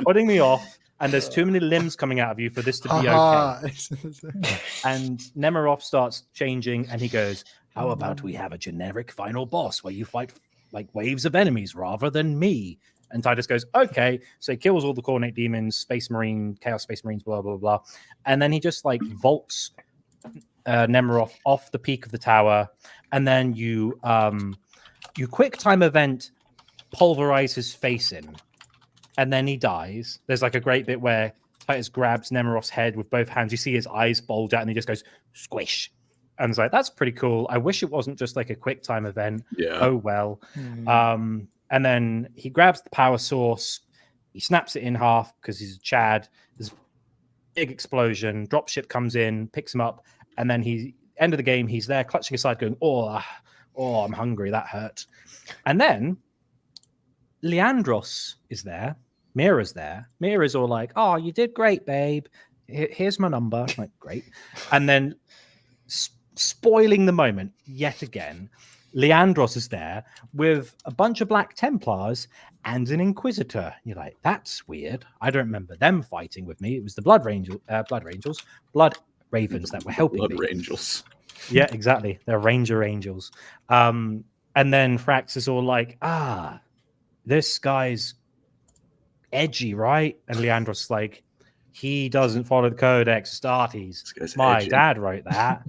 Putting me off. And there's too many limbs coming out of you for this to be okay. And Nemiroff starts changing, and he goes, how about we have a generic final boss where you fight like waves of enemies rather than me? And Titus goes, okay. So he kills all the coordinate demons, Chaos Space Marines, blah, blah, blah. And then he just like vaults Nemiroff off the peak of the tower. And then you quick time event pulverize his face in. And then he dies. There's like a great bit where Titus grabs Nemiroff's head with both hands. You see his eyes bulge out and he just goes, squish. And it's like, that's pretty cool. I wish it wasn't just like a quick time event. Yeah. Oh, well. And then he grabs the power source. He snaps it in half because he's a Chad. There's a big explosion. Dropship comes in, picks him up. And then end of the game, he's there clutching his side going, oh, I'm hungry. That hurt. And then Leandros is there. Mira's there. Mira's all like, oh, you did great, babe. Here's my number. I'm like, great. And then spoiling the moment yet again, Leandros is there with a bunch of Black Templars and an Inquisitor. You're like, that's weird. I don't remember them fighting with me. It was the Blood Ravens that were helping Blood me. Rangels. Yeah, exactly. They're Ranger Angels. And then Frax is all like, this guy's edgy, right? And Leandros is like, he doesn't follow the Codex Astartes. My edgy. dad wrote that.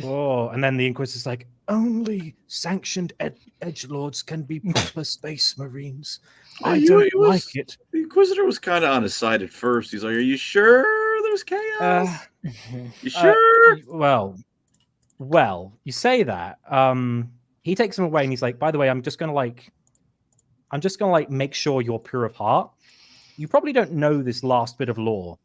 And then the Inquisitor's like, only sanctioned edgelords can be proper Space Marines. I don't like it. The Inquisitor was kind of on his side at first. He's like, are you sure there's chaos? You sure? Well, you say that. He takes him away and he's like, by the way, I'm just gonna make sure you're pure of heart. You probably don't know this last bit of lore.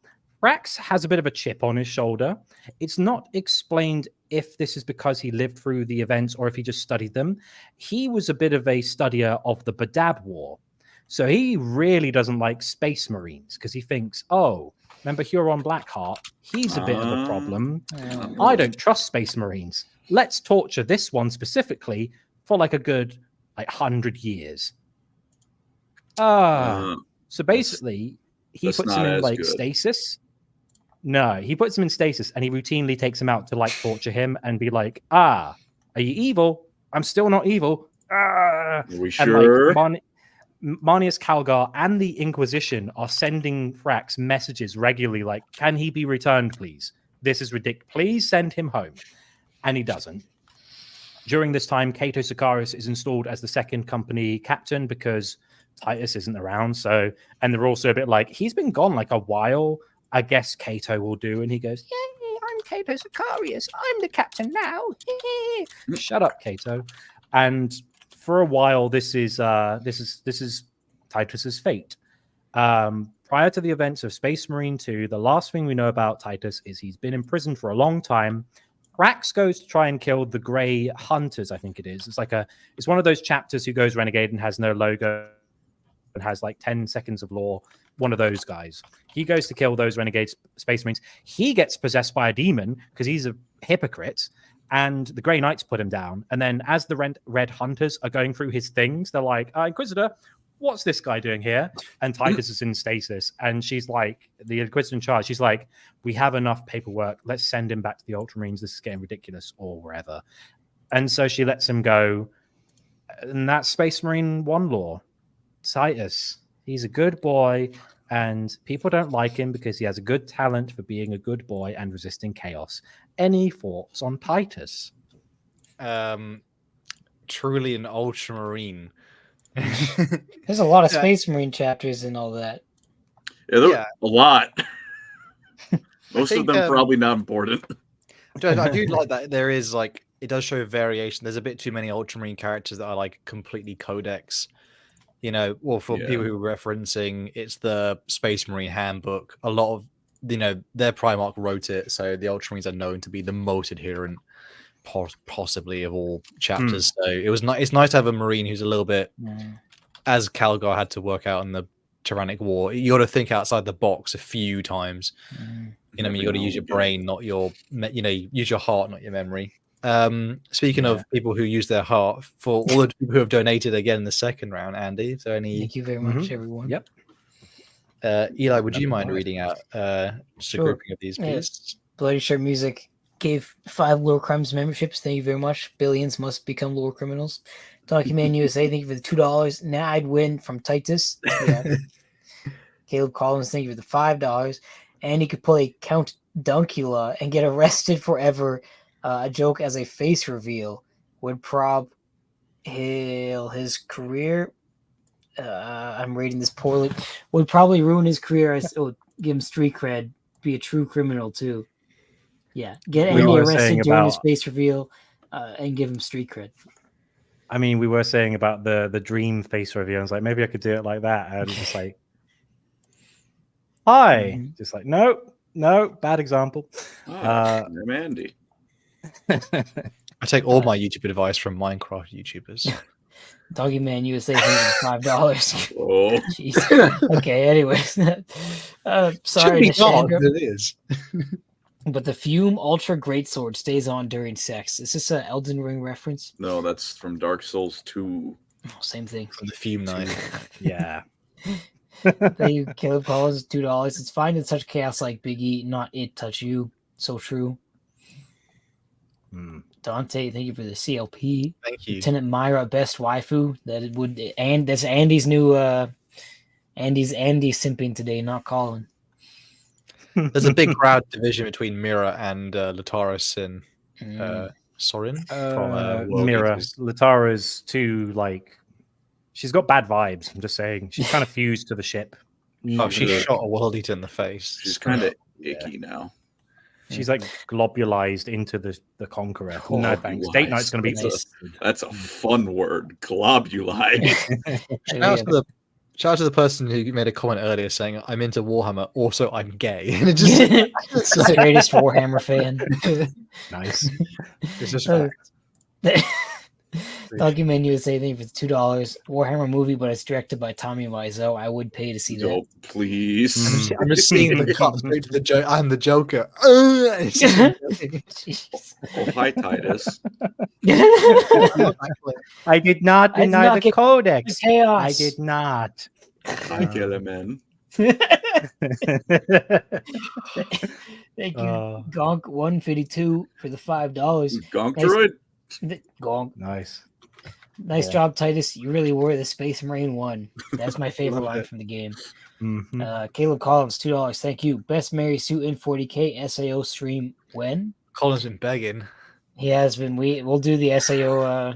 Frax has a bit of a chip on his shoulder. It's not explained if this is because he lived through the events or if he just studied them. He was a bit of a studier of the Badab War. So he really doesn't like Space Marines because he thinks, remember Huron Blackheart? He's a bit of a problem. I don't trust Space Marines. Let's torture this one specifically for like a good 100 years. So basically, he puts him in like stasis. No, he puts him in stasis and he routinely takes him out to like torture him and be like, are you evil? I'm still not evil. Are we sure? And, like, Marnius Calgar and the Inquisition are sending Frax messages regularly like, can he be returned, please? This is ridiculous. Please send him home. And he doesn't. During this time, Cato Sicarius is installed as the second company captain because Titus isn't around. And they're also a bit like, he's been gone like a while. I guess Cato will do. And he goes, yay, I'm Cato Sicarius. I'm the captain now. Shut up, Cato. And for a while, this is Titus's fate. Prior to the events of Space Marine 2, the last thing we know about Titus is he's been in prison for a long time. Rax goes to try and kill the Grey Hunters, I think it is. It's one of those chapters who goes renegade and has no logo and has like 10 seconds of lore. One of those guys. He goes to kill those renegade Space Marines. He gets possessed by a demon because he's a hypocrite. And the Grey Knights put him down. And then as the Red Hunters are going through his things, they're like, Inquisitor, what's this guy doing here? And Titus is in stasis. And she's like, the Inquisitor in charge, she's like, we have enough paperwork. Let's send him back to the Ultramarines. This is getting ridiculous, or wherever. And so she lets him go. And that's Space Marine 1 lore. Titus, he's a good boy. And people don't like him because he has a good talent for being a good boy and resisting chaos. Any thoughts on Titus? Truly an ultramarine. There's a lot of Space Marine chapters and all that. Yeah, a lot. Most of them probably not important. I do like that there is like, it does show variation. There's a bit too many ultramarine characters that are like completely codex. You know, or for people who are referencing, it's the Space Marine handbook. A lot of, their Primarch wrote it, so the Ultramarines are known to be the most adherent, possibly, of all chapters. So it's nice to have a Marine who's a little bit, as Calgar had to work out in the Tyrannic War. You got to think outside the box a few times. You got to use your brain, not your, use your heart, not your memory. Speaking of people who use their heart, for all the people who have donated again in the second round, Andy, so thank you very much, everyone. Yep. Eli, would you mind reading out just a grouping of these, please? Bloody Shirt Music gave 5 Lorecrimes memberships. Thank you very much. Billions must become lore criminals. Document USA, thank you for the $2. Now I'd win from Titus. Yeah. Caleb Collins, thank you for the $5. And he could play Count Dunkula and get arrested forever. A joke as a face reveal would his career. I'm rating this poorly. Would probably ruin his career. Give him street cred. Be a true criminal too. Yeah, get Andy arrested during his face reveal, and give him street cred. I mean, we were saying about the dream face reveal. I was like, maybe I could do it like that, and just like, hi, just like, no, bad example. I'm Andy. I take all my YouTube advice from Minecraft YouTubers. Doggy Man USA $5. Oh, jeez. Okay. Anyways, sorry, it is. But the Fume Ultra Greatsword stays on during sex. Is this an Elden Ring reference? No, that's from Dark Souls 2. Oh, same thing. From the Fume 9. Yeah. Thank you, Caleb Collins, $2. It's fine to touch chaos like Big E, not it touch you. So true. Dante, thank you for the CLP. Thank you. Lieutenant Myra, best waifu. And that's Andy's new Andy's simping today, not Colin. There's a big crowd division between Mira and Lataris and Sorin from Mira. Latara's too like she's got bad vibes. I'm just saying she's kind of fused to the ship. Oh, she shot a world eater in the face. She's kind of icky now. She's like globulized into the Conqueror. No thanks. Date night's going to be that's a fun word. Globulized. Shout out to the person who made a comment earlier saying, I'm into Warhammer, also I'm gay. And it just She's the greatest Warhammer fan. Nice. It's just fact. Document USA, thank you for $2. Warhammer movie, but it's directed by Tommy Wiseau. I would pay to see that. Oh, please. I'm just seeing the cut straight to the joke. I'm the Joker. Oh, hi, Titus. I did not deny the codex. Chaos. I did not. Hi, Gilliman. Thank you, Gonk152 for the $5. Gonk droid. Gonk. Nice job, Titus. You really were the Space Marine one. That's my favorite line from the game. Caleb Collins, $2. Thank you. Best Mary Sue in 40K SAO stream when? Colin's been begging. He has been. We'll do the SAO.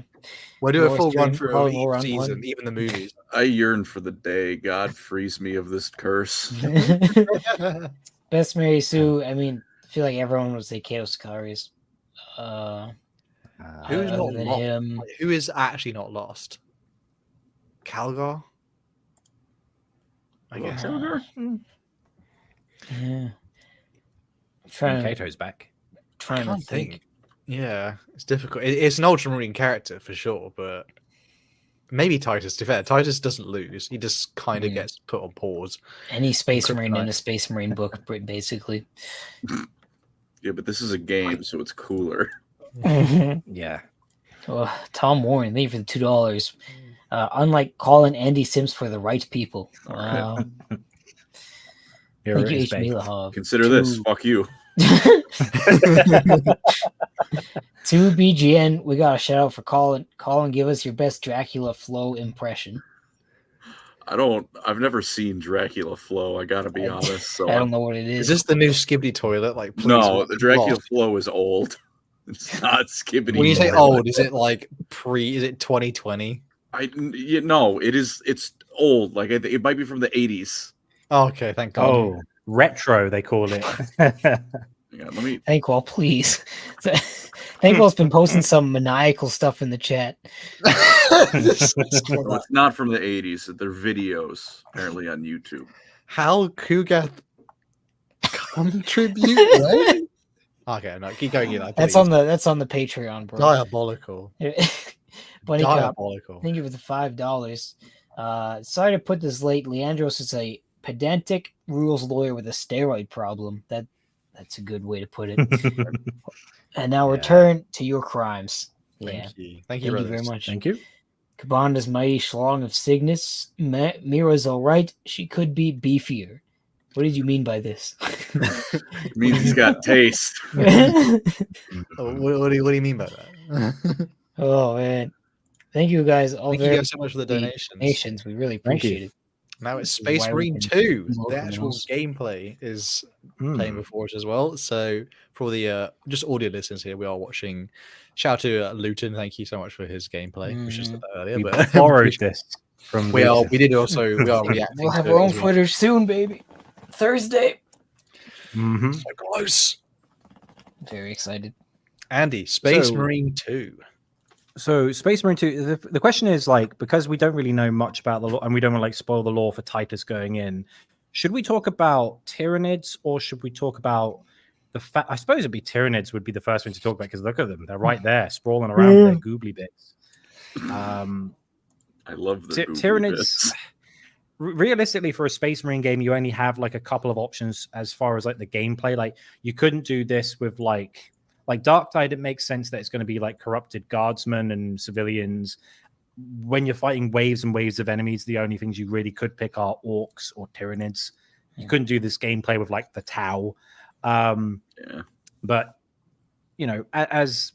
We'll do a full stream. run through each season, even the movies. I yearn for the day God frees me of this curse. Best Mary Sue. I mean, I feel like everyone would say Kato Sakari's. Who's not than lost? him? Who is actually not lost? Calgar? I guess. Yeah. Trying Kato's back. Trying to think. Yeah, it's difficult. It's an ultramarine character for sure, but maybe Titus. To be fair, Titus doesn't lose. He just kind of gets put on pause. Any Space Marine in a Space Marine book, basically. Yeah, but this is a game, so it's cooler. Yeah. Well, Tom Warren, thank you for the $2. Unlike calling Andy Sims for the right people. Thank you, H. Milahov. Consider this. Fuck you. 2BGN, we got a shout out for Colin. Colin, give us your best Dracula flow impression. I've never seen Dracula flow, I gotta be honest. So I don't know what it is. Is this the new Skibbity toilet? Like, please, no, the Dracula flow is old. It's not Skibbity. When you say old, is it like is it 2020? No, it's old. Like it might be from the 80s. Oh, okay, thank God. Oh, retro, they call it. Yeah, let me. Thankwall, please. Thankwall's been posting some maniacal stuff in the chat. It's not from the 80s. They're videos apparently on YouTube. How Kugath contribute? Right? Okay, no, keep going. That's on the Patreon, bro. Diabolical. Bunny Diabolical. Cop, thank you for the $5. Sorry to put this late. Leandros is a pedantic rules lawyer with a steroid problem. That's a good way to put it. And now return to your crimes. Thank you. Thank you very much. Thank you. Kabanda's mighty schlong of Cygnus. Mira's all right. She could be beefier. What did you mean by this? It means he's got taste. What do you mean by that? Oh man. Thank you guys all Thank you very guys so much for the donations. donations. We really Thank you. appreciate it. Now it's This is Space why we Marine can 2. do The more actual criminals. gameplay is playing before us as well. So for all the just audio listeners here, we are watching. Shout out to Luton. Thank you so much for his gameplay. We should have said that earlier, We but borrowed this from we Luton. did also we are reacting. We'll have to our it own as well. footage soon, baby. Thursday. Mhm. So close. Very excited. Andy, Space So- Marine 2. So Space Marine 2, the question is like, because we don't really know much about the law and we don't want to like spoil the lore for Titus going in, should we talk about Tyranids or should we talk about I suppose it'd be Tyranids would be the first thing to talk about because look at them. They're right there sprawling around with their goobly bits. I love the Tyranids, bits. realistically for a Space Marine game, you only have like a couple of options as far as like the gameplay. Like you couldn't do this with like Dark Tide. It makes sense that it's going to be like corrupted guardsmen and civilians. When you're fighting waves and waves of enemies, the only things you really could pick are orcs or Tyranids. You couldn't do this gameplay with like the Tau. But you know, as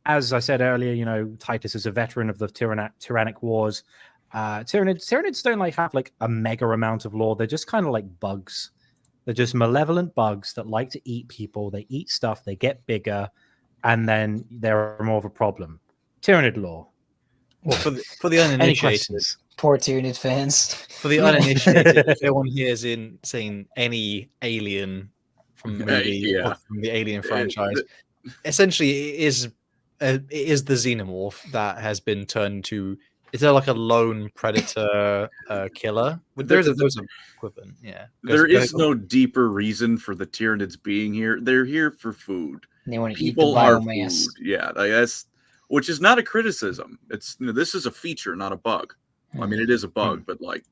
I said earlier, you know, Titus is a veteran of the tyrannic wars. Tyranids don't like have like a mega amount of lore. They're just kind of like bugs. They're just malevolent bugs that like to eat people. They eat stuff. They get bigger, and then they're more of a problem. Tyranid lore. Well, for the Any uninitiated, questions? Poor Tyranid fans. for the uninitiated, if anyone here has seen any Alien from the movie or from the Alien franchise, essentially it is the xenomorph that has been turned to. Is there like a lone predator killer? There's a equivalent, yeah. There is no deeper reason for the Tyranids being here. They're here for food. They want to eat the People are biomass. food. Yeah, that's which is not a criticism. It's this is a feature, not a bug. I mean, it is a bug, but like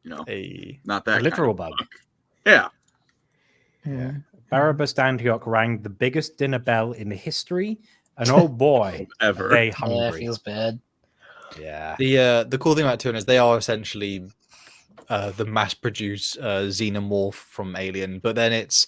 not that A literal kind of bug. Yeah. Yeah. Barabbas Dantiok rang the biggest dinner bell in history, and oh boy, ever. They Yeah, hungry. it feels bad. Yeah. The cool thing about Tyranids, they are essentially the mass-produced xenomorph from Alien, but then it's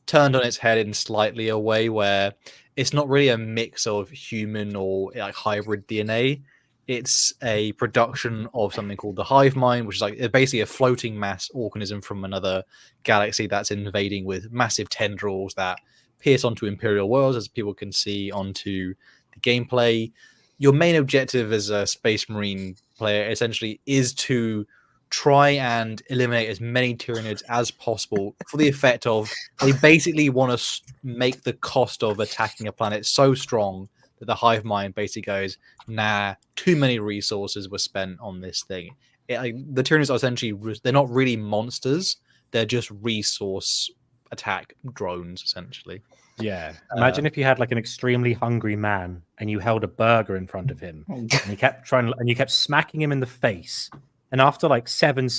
turned on its head in slightly a way where it's not really a mix of human or like hybrid DNA. It's a production of something called the hive mind, which is like basically a floating mass organism from another galaxy that's invading with massive tendrils that pierce onto Imperial worlds, as people can see onto the gameplay. Your main objective as a Space Marine player essentially is to try and eliminate as many Tyranids as possible for the effect of they basically want to make the cost of attacking a planet so strong that the hive mind basically goes, nah, too many resources were spent on this thing. The Tyranids are essentially, they're not really monsters, they're just resource attack drones, essentially. Yeah. Imagine if you had like an extremely hungry man and you held a burger in front of him and he kept you kept smacking him in the face. And after like 7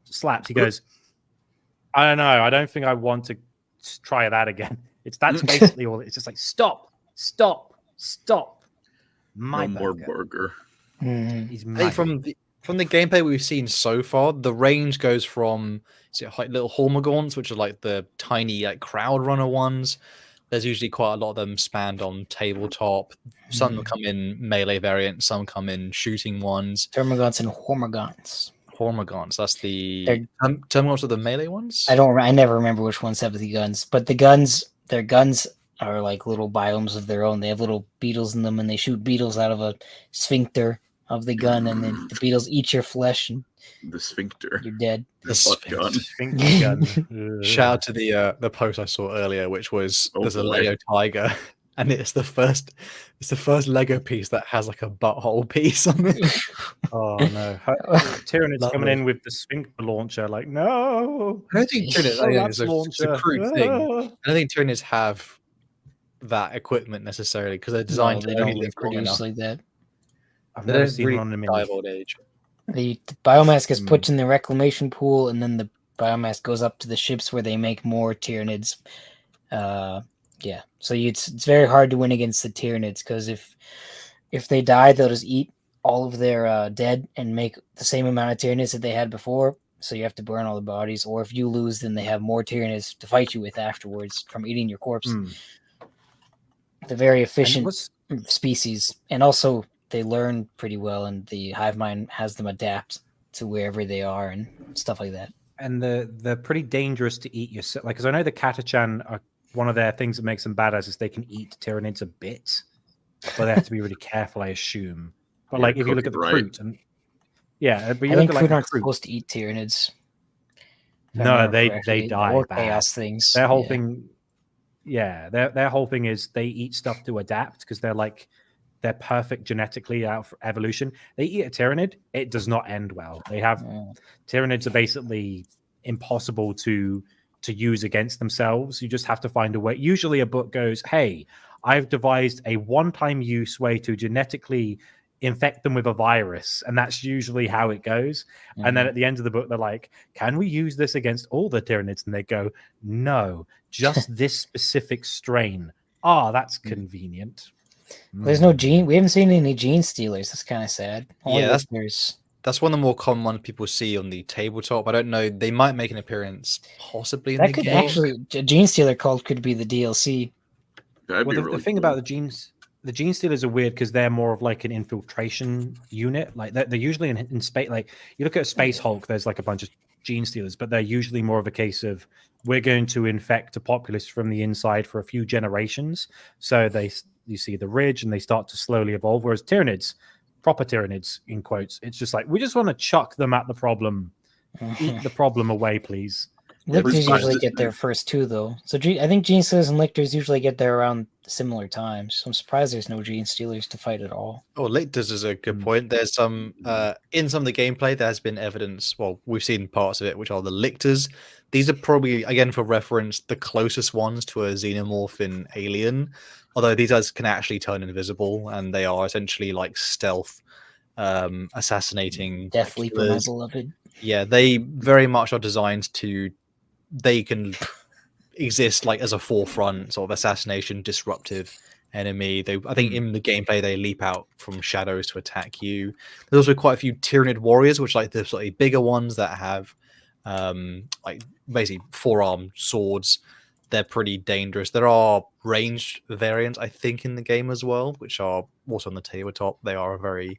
slaps, he goes, I don't know. I don't think I want to try that again. That's basically all. It's just like, stop. My no more burger. burger. He's I think from the gameplay we've seen so far, the range goes from like little Hormagaunts, which are like the tiny like crowd runner ones. There's usually quite a lot of them spanned on tabletop. Some come in melee variants, some come in shooting ones. Termagants and Hormagaunts. Hormagaunts, that's the Termagants are the melee ones? I never remember which ones have the guns, but their guns are like little biomes of their own. They have little beetles in them and they shoot beetles out of a sphincter of the gun, and then the beetles eat your flesh and The sphincter. you're dead. The butt gun. gun. Shout out to the post I saw earlier, which was there's a Lego tiger, and it's the first Lego piece that has like a butthole piece on it. Oh no! Tyranid's coming in with the sphincter launcher. Like, no. I don't think Tyranids. It's a crude thing. I Ah. don't think Tyranids have that equipment necessarily because they're designed they to don't only live long produce enough. like that. I've They never don't seen really one in a die minute. of old age. The biomass gets put in the reclamation pool, and then the biomass goes up to the ships where they make more Tyranids. Yeah, so it's very hard to win against the Tyranids because if they die, they'll just eat all of their dead and make the same amount of Tyranids that they had before. So you have to burn all the bodies, or if you lose, then they have more Tyranids to fight you with afterwards from eating your corpse. They're very efficient species, and also they learn pretty well, and the hive mind has them adapt to wherever they are and stuff like that. And they're pretty dangerous to eat yourself. Like, because I know the Catachan are one of their things that makes them badass is they can eat Tyranids a bit, but they have to be really careful, I assume. But Yeah, like, if you look at the right. Kroot, and but you I look think at like Kroot the aren't Kroot, supposed to eat Tyranids. if I no, remember they correctly, die or bad. chaos things. Their whole yeah. thing, their whole thing is they eat stuff to adapt because they're perfect genetically out for evolution. They eat a Tyranid, it does not end well. They have Mm. Tyranids are basically impossible to use against themselves. You just have to find a way. Usually a book goes, hey, I've devised a one-time use way to genetically infect them with a virus, and that's usually how it goes. And then Mhm. at the end of the book they're like, can we use this against all the Tyranids? And they go, no, just this specific strain. That's convenient. There's no gene. We haven't seen any gene stealers. That's kind of sad. Only Yeah, listeners. that's one of the more common ones people see on the tabletop. I don't know. They might make an appearance possibly in That the could game. actually a gene stealer cult could be the DLC. That'd Well, be the really thing cool. about the gene stealers are weird because they're more of like an infiltration unit. Like they're usually in space. Like you look at a Space Hulk, there's like a bunch of gene stealers, but they're usually more of a case of we're going to infect a populace from the inside for a few generations. So you see the ridge and they start to slowly evolve. Whereas Tyranids, proper Tyranids in quotes, it's just like we just want to chuck them at the problem, eat the problem away, please. Lictors Yeah, usually get there first too, though. So I think gene stealers and lictors usually get there around similar times. So I'm surprised there's no gene stealers to fight at all. Oh, Lictors is a good point. There's some in some of the gameplay there has been evidence. Well, we've seen parts of it, which are the Lictors. These are probably, again, for reference, the closest ones to a xenomorph in Alien. Although these guys can actually turn invisible, and they are essentially like stealth, assassinating Death Leaper, my killers. beloved. Yeah, they very much are designed to. They can exist like as a forefront sort of assassination, disruptive enemy. I think in the gameplay they leap out from shadows to attack you. There's also quite a few Tyranid warriors, which like the slightly bigger ones that have like basically forearm swords. They're pretty dangerous. There are ranged variants, I think, in the game as well, which are also on the tabletop. They are very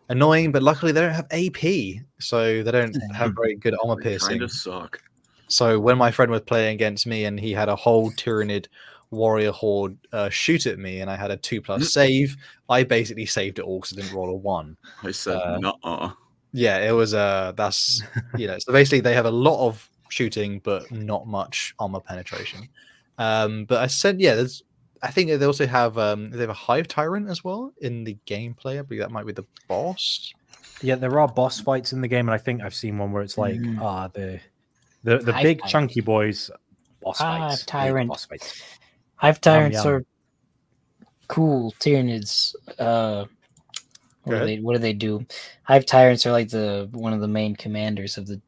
annoying, but luckily they don't have AP, so they don't have very good armor They piercing. kind of suck. So when my friend was playing against me and he had a whole Tyranid warrior horde shoot at me and I had a 2+ save, I basically saved it all because I didn't roll a 1. I said, nuh-uh. Yeah, it was that's so basically they have a lot of shooting but not much armor penetration. But I said, I think they also have they have a hive tyrant as well in the gameplay. I believe that might be the boss. Yeah, there are boss fights in the game, and I think I've seen one where it's like the Hive big tyrant. chunky boys boss Hive fights. Big tyrant. boss fights. Hive tyrants yum. are cool. Tyranids. What do they do? Hive tyrants are like one of the main commanders of the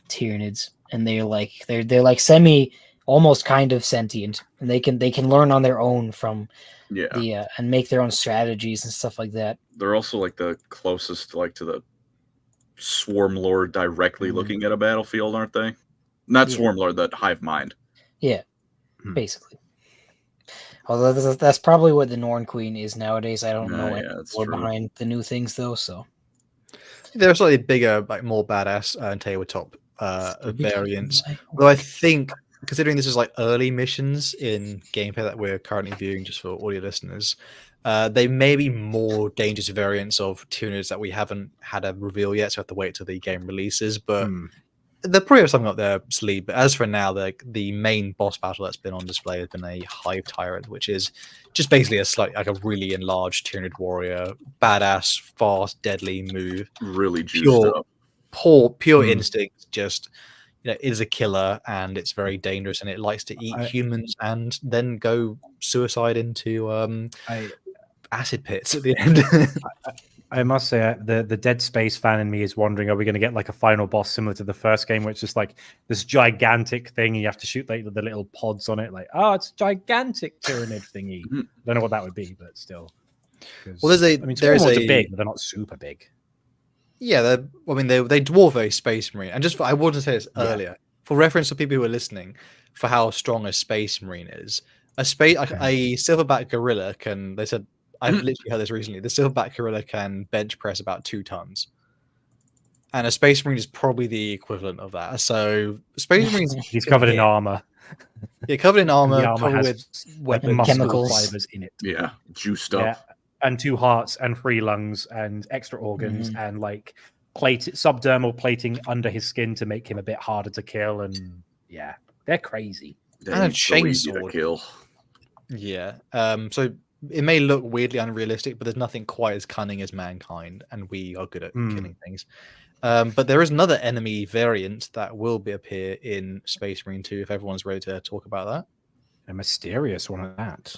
Tyranids, and they're like semi, almost kind of sentient, and they can learn on their own from the and make their own strategies and stuff like that. They're also like the closest like to the Swarm Lord directly looking at a battlefield, aren't they? Not Swarm Lord, that Hive Mind. Yeah, basically. Although that's probably what the Norn Queen is nowadays. I don't know any more behind the new things though. So they're slightly bigger, like more badass tabletop variants. Though I think, considering this is like early missions in gameplay that we're currently viewing, just for audio listeners, they may be more dangerous variants of Tyranids that we haven't had a reveal yet, so we have to wait till the game releases. But they're probably have something up their sleeve. But as for now, the main boss battle that's been on display has been a Hive Tyrant, which is just basically a really enlarged Tyranid warrior, badass, fast, deadly move, really juiced up, pure instinct. Just is a killer, and it's very dangerous, and it likes to eat humans and then go suicide into acid pits at the end. I must say, the Dead Space fan in me is wondering, are we going to get like a final boss similar to the first game, where it's just like this gigantic thing, and you have to shoot like the little pods on it, like, it's a gigantic Tyranid thingy. I don't know what that would be, but still. Well, there's big, but they're not super big. Yeah, they dwarf a space marine, and I wanted to say this earlier for reference to people who are listening, for how strong a space marine is. A silverback gorilla can. They said I've literally heard this recently. The Silverback Gorilla can bench press about 2 tons. And a Space Marine is probably the equivalent of that. So Space Marines, He's covered in armor. yeah, covered in The armor, armor covered has with like weapons, muscle chemicals. fibers in it. Yeah, juiced up. Yeah, and 2 hearts and 3 lungs and extra organs and like subdermal plating under his skin to make him a bit harder to kill. And yeah, they're crazy. They and a ain't so easy to chainsword. kill. Yeah. So it may look weirdly unrealistic, but there's nothing quite as cunning as mankind, and we are good at killing things. But there is another enemy variant that will appear in Space Marine 2 if everyone's ready to talk about that. A mysterious one of that.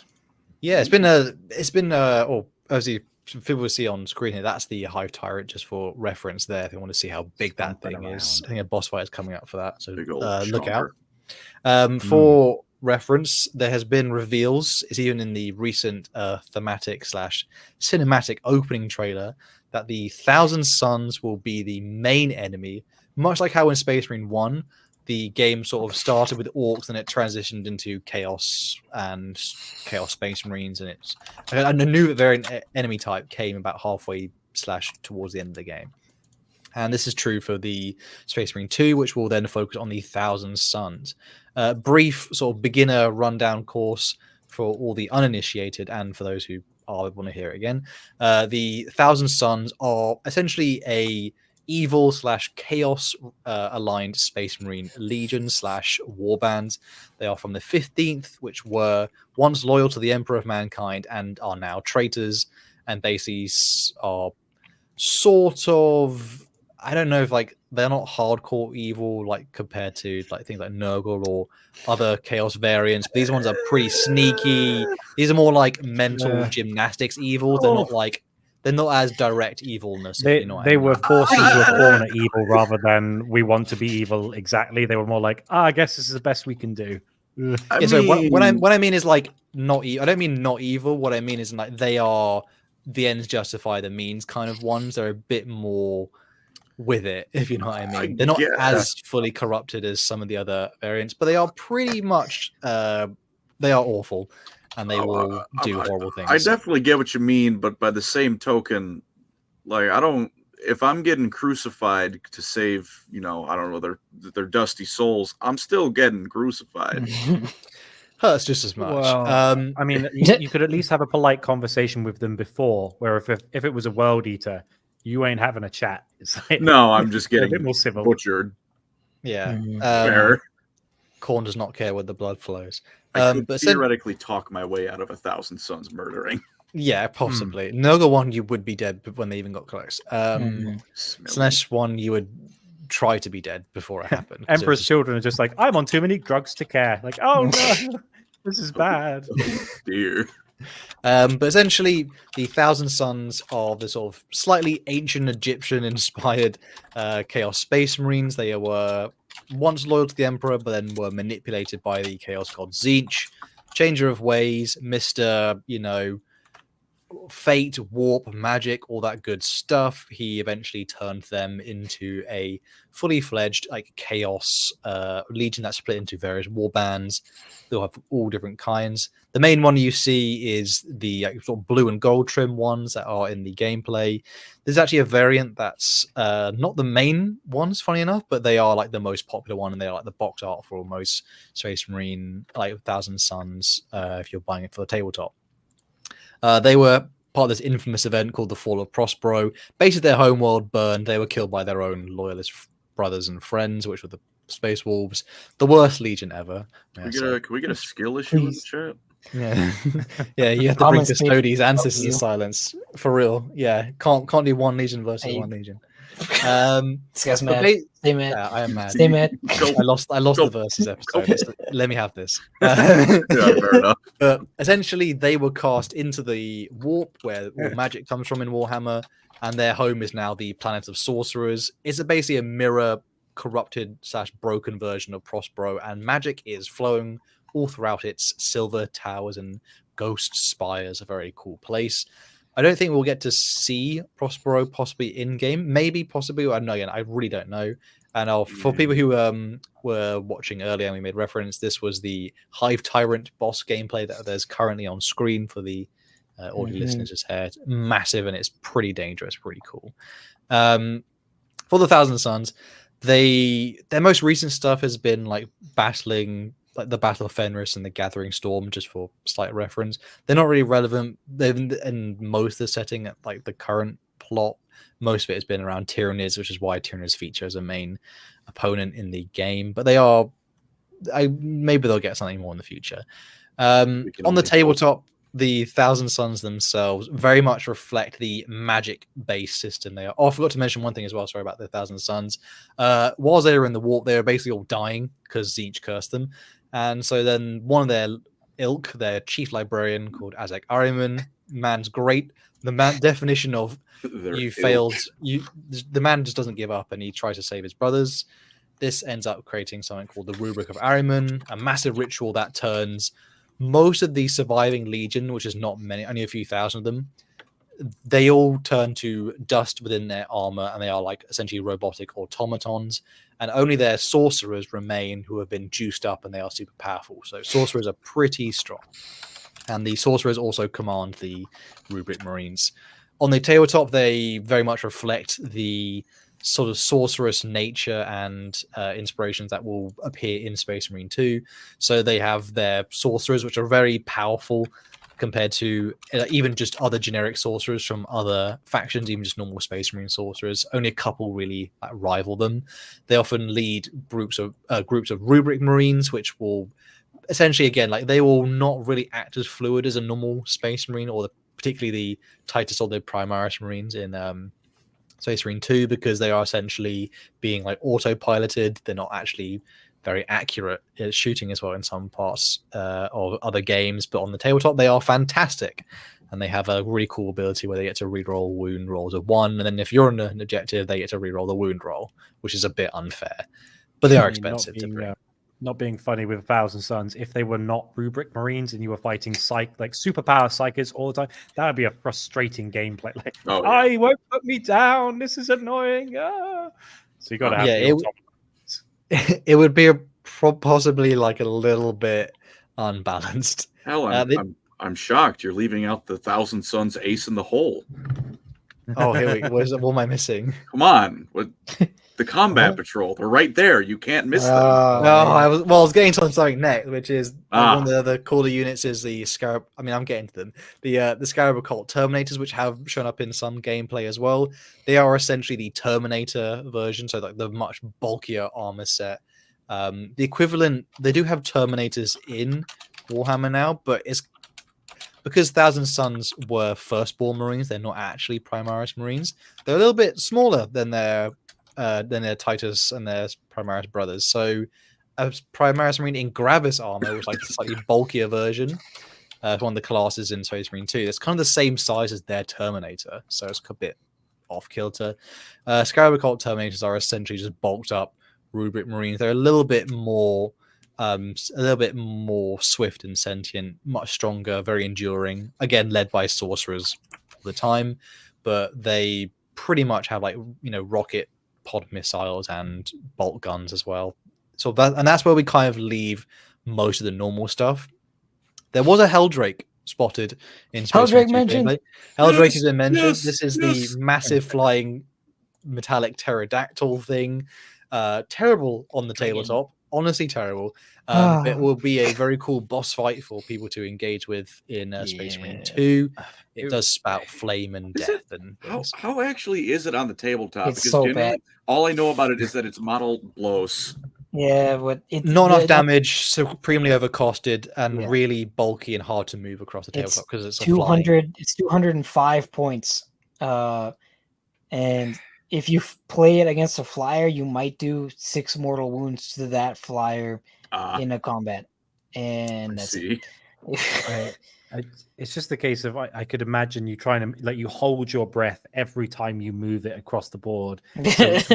Yeah, it's been or as people will see on screen here, that's the Hive Tyrant, just for reference there. If you want to see how big that thing is, I think a boss fight is coming up for that. So look out. For reference, there has been reveals. It's even in the recent thematic/cinematic opening trailer that the Thousand Suns will be the main enemy, much like how in Space Marine 1 the game sort of started with orcs and it transitioned into chaos and chaos Space Marines, and a new variant enemy type came about halfway / towards the end of the game. And this is true for the Space Marine 2, which will then focus on the Thousand Suns. Brief sort of beginner rundown course for all the uninitiated and for those who want to hear it again. The Thousand Suns are essentially a evil / chaos aligned Space Marine legion / warbands. They are from the 15th, which were once loyal to the Emperor of Mankind and are now traitors, and basically are sort of, I don't know if like they're not hardcore evil like compared to like things like Nurgle or other chaos variants. These ones are pretty sneaky. These are more like mental gymnastics evil. They're not as direct evilness. They were forced into a corner evil rather than we want to be evil exactly. They were more like, I guess this is the best we can do. So what I mean is like not. I don't mean not evil. What I mean is like they are the ends justify the means kind of ones. They're a bit more with it, if you know what I mean. They're not as fully corrupted as some of the other variants, but they are pretty much they are awful, and they will do horrible things. I definitely get what you mean, but by the same token, like if I'm getting crucified to save, I don't know, their dusty souls, I'm still getting crucified. Hurts just as much. Well, I mean, you could at least have a polite conversation with them before, where if it was a world eater, you ain't having a chat. It's like, no, I'm just getting a bit more civil. Butchered. Yeah. Fair. Khorne does not care where the blood flows. I could theoretically talk my way out of 1,000 Suns murdering. Yeah, possibly. Nurgle 1, you would be dead when they even got close. Slanesh 1, you would try to be dead before it happened. Emperor's children are just like, I'm on too many drugs to care. Like, oh no, this is bad. Oh, dear. But essentially, the Thousand Suns are the sort of slightly ancient Egyptian-inspired Chaos Space Marines. They were once loyal to the Emperor, but then were manipulated by the Chaos God Tzeentch. Changer of ways, Mr. Fate, warp, magic, all that good stuff. He eventually turned them into a fully fledged chaos legion that split into various war bands. They'll have all different kinds. The main one you see is the sort of blue and gold trim ones that are in the gameplay. There's actually a variant that's not the main ones, funny enough, but they are the most popular one, and they're the box art for most Space Marine Thousand Suns if you're buying it for the tabletop. They were part of this infamous event called the Fall of Prospero. Basically, their homeworld burned. They were killed by their own loyalist brothers and friends, which were the Space Wolves. The worst legion ever. Can we get a skill issue in the chat? Yeah, yeah. You have to bring Custodes and Sisters of Silence for real. Yeah, can't do one legion versus one legion. This guy's mad. Stay mad. Yeah, I am mad. Stay mad. I lost the versus episode. Let me have this. Yeah, fair enough. But essentially, they were cast into the warp where all magic comes from in Warhammer, and their home is now the planet of sorcerers. It's basically a mirror, corrupted / broken version of Prospero, and magic is flowing all throughout its silver towers and ghost spires. A very cool place. I don't think we'll get to see Prospero possibly in game. Maybe, possibly. I don't know. Again, I really don't know. And for people who were watching earlier and we made reference, this was the Hive Tyrant boss gameplay that there's currently on screen for the Audio listeners just heard. Massive, and it's pretty dangerous, pretty cool. For the Thousand Suns, their most recent stuff has been like battling like the Battle of Fenris and the Gathering Storm, just for slight reference. They're not really relevant. They've in most of the setting, like the current plot, most of it has been around Tyranids, which is why Tyranids feature as a main opponent in the game. But they are, maybe they'll get something more in the future. On the tabletop, the Thousand Suns themselves very much reflect the magic-based system they are. Oh, I forgot to mention one thing as well. Sorry about the Thousand Suns. Whilst they were in the warp, they were basically all dying because Zeech cursed them. And so then one of their ilk, their chief librarian called Azek Ariman, man's great. The man definition of you failed. The man just doesn't give up, and he tries to save his brothers. This ends up creating something called the Rubric of Ariman, a massive ritual that turns most of the surviving legion, which is not many, only a few thousand of them, they all turn to dust within their armor, and they are like essentially robotic automatons, and only their sorcerers remain, who have been juiced up, and they are super powerful. So sorcerers are pretty strong, and the sorcerers also command the Rubric Marines. On the tabletop, they very much reflect the sort of sorcerous nature and inspirations that will appear in Space Marine 2. So they have their sorcerers, which are very powerful compared to even just other generic sorcerers from other factions, even just normal Space Marine sorcerers. Only a couple really rival them. They often lead groups of Rubric Marines, which will essentially, again, like they will not really act as fluid as a normal Space Marine, or particularly the Titus or the Primaris Marines in Space Marine 2, because they are essentially being like autopiloted. They're not actually very accurate at shooting as well in some parts of other games, but on the tabletop they are fantastic, and they have a really cool ability where they get to reroll wound rolls of 1, and then if you're on an objective they get to reroll the wound roll, which is a bit unfair, but they are expensive to bring. Not being funny with Thousand Suns, if they were not Rubric Marines and you were fighting like superpower psychers all the time, that would be a frustrating gameplay. Like, I won't put me down. This is annoying. So you got to have it would be possibly like a little bit unbalanced. Hell, I'm shocked you're leaving out the Thousand Suns ace in the hole. Oh, here we go. What am I missing? Come on. The combat patrol, they're right there. You can't miss them. I was getting to something next, which is one of the other cooler units is the Scarab. I mean, I'm getting to them. The Scarab Occult Terminators, which have shown up in some gameplay as well. They are essentially the Terminator version, so like the much bulkier armor set. The equivalent, they do have Terminators in Warhammer now, but it's because Thousand Suns were Firstborn Marines. They're not actually Primaris Marines. They're a little bit smaller than their Titus and their Primaris brothers. So a Primaris Marine in Gravis armor, which is like a slightly bulkier version, one of the classes in Space Marine 2. It's kind of the same size as their Terminator, so it's a bit off kilter. Scarab Occult Terminators are essentially just bulked up Rubric Marines. They're a little bit more swift and sentient, much stronger, very enduring. Again, led by sorcerers all the time, but they pretty much have rocket pod missiles and bolt guns as well. So that's where we kind of leave most of the normal stuff. There was a Helldrake spotted in Space Helldrake mentioned. Helldrake has been mentioned. This is the massive flying metallic pterodactyl thing. Terrible on the tabletop. Honestly terrible. It will be a very cool boss fight for people to engage with in Space Marine 2. It does spout flame and death. And how actually is it on the tabletop? It's so bad. All I know about it is that its model blows. Yeah, but it's not enough damage, supremely overcosted, and really bulky and hard to move across the tabletop because it's 200. It's 205 points, and if you play it against a flyer, you might do 6 mortal wounds to that flyer in a combat, and that's it. Right. It's just the case of I could imagine you trying to you hold your breath every time you move it across the board. Please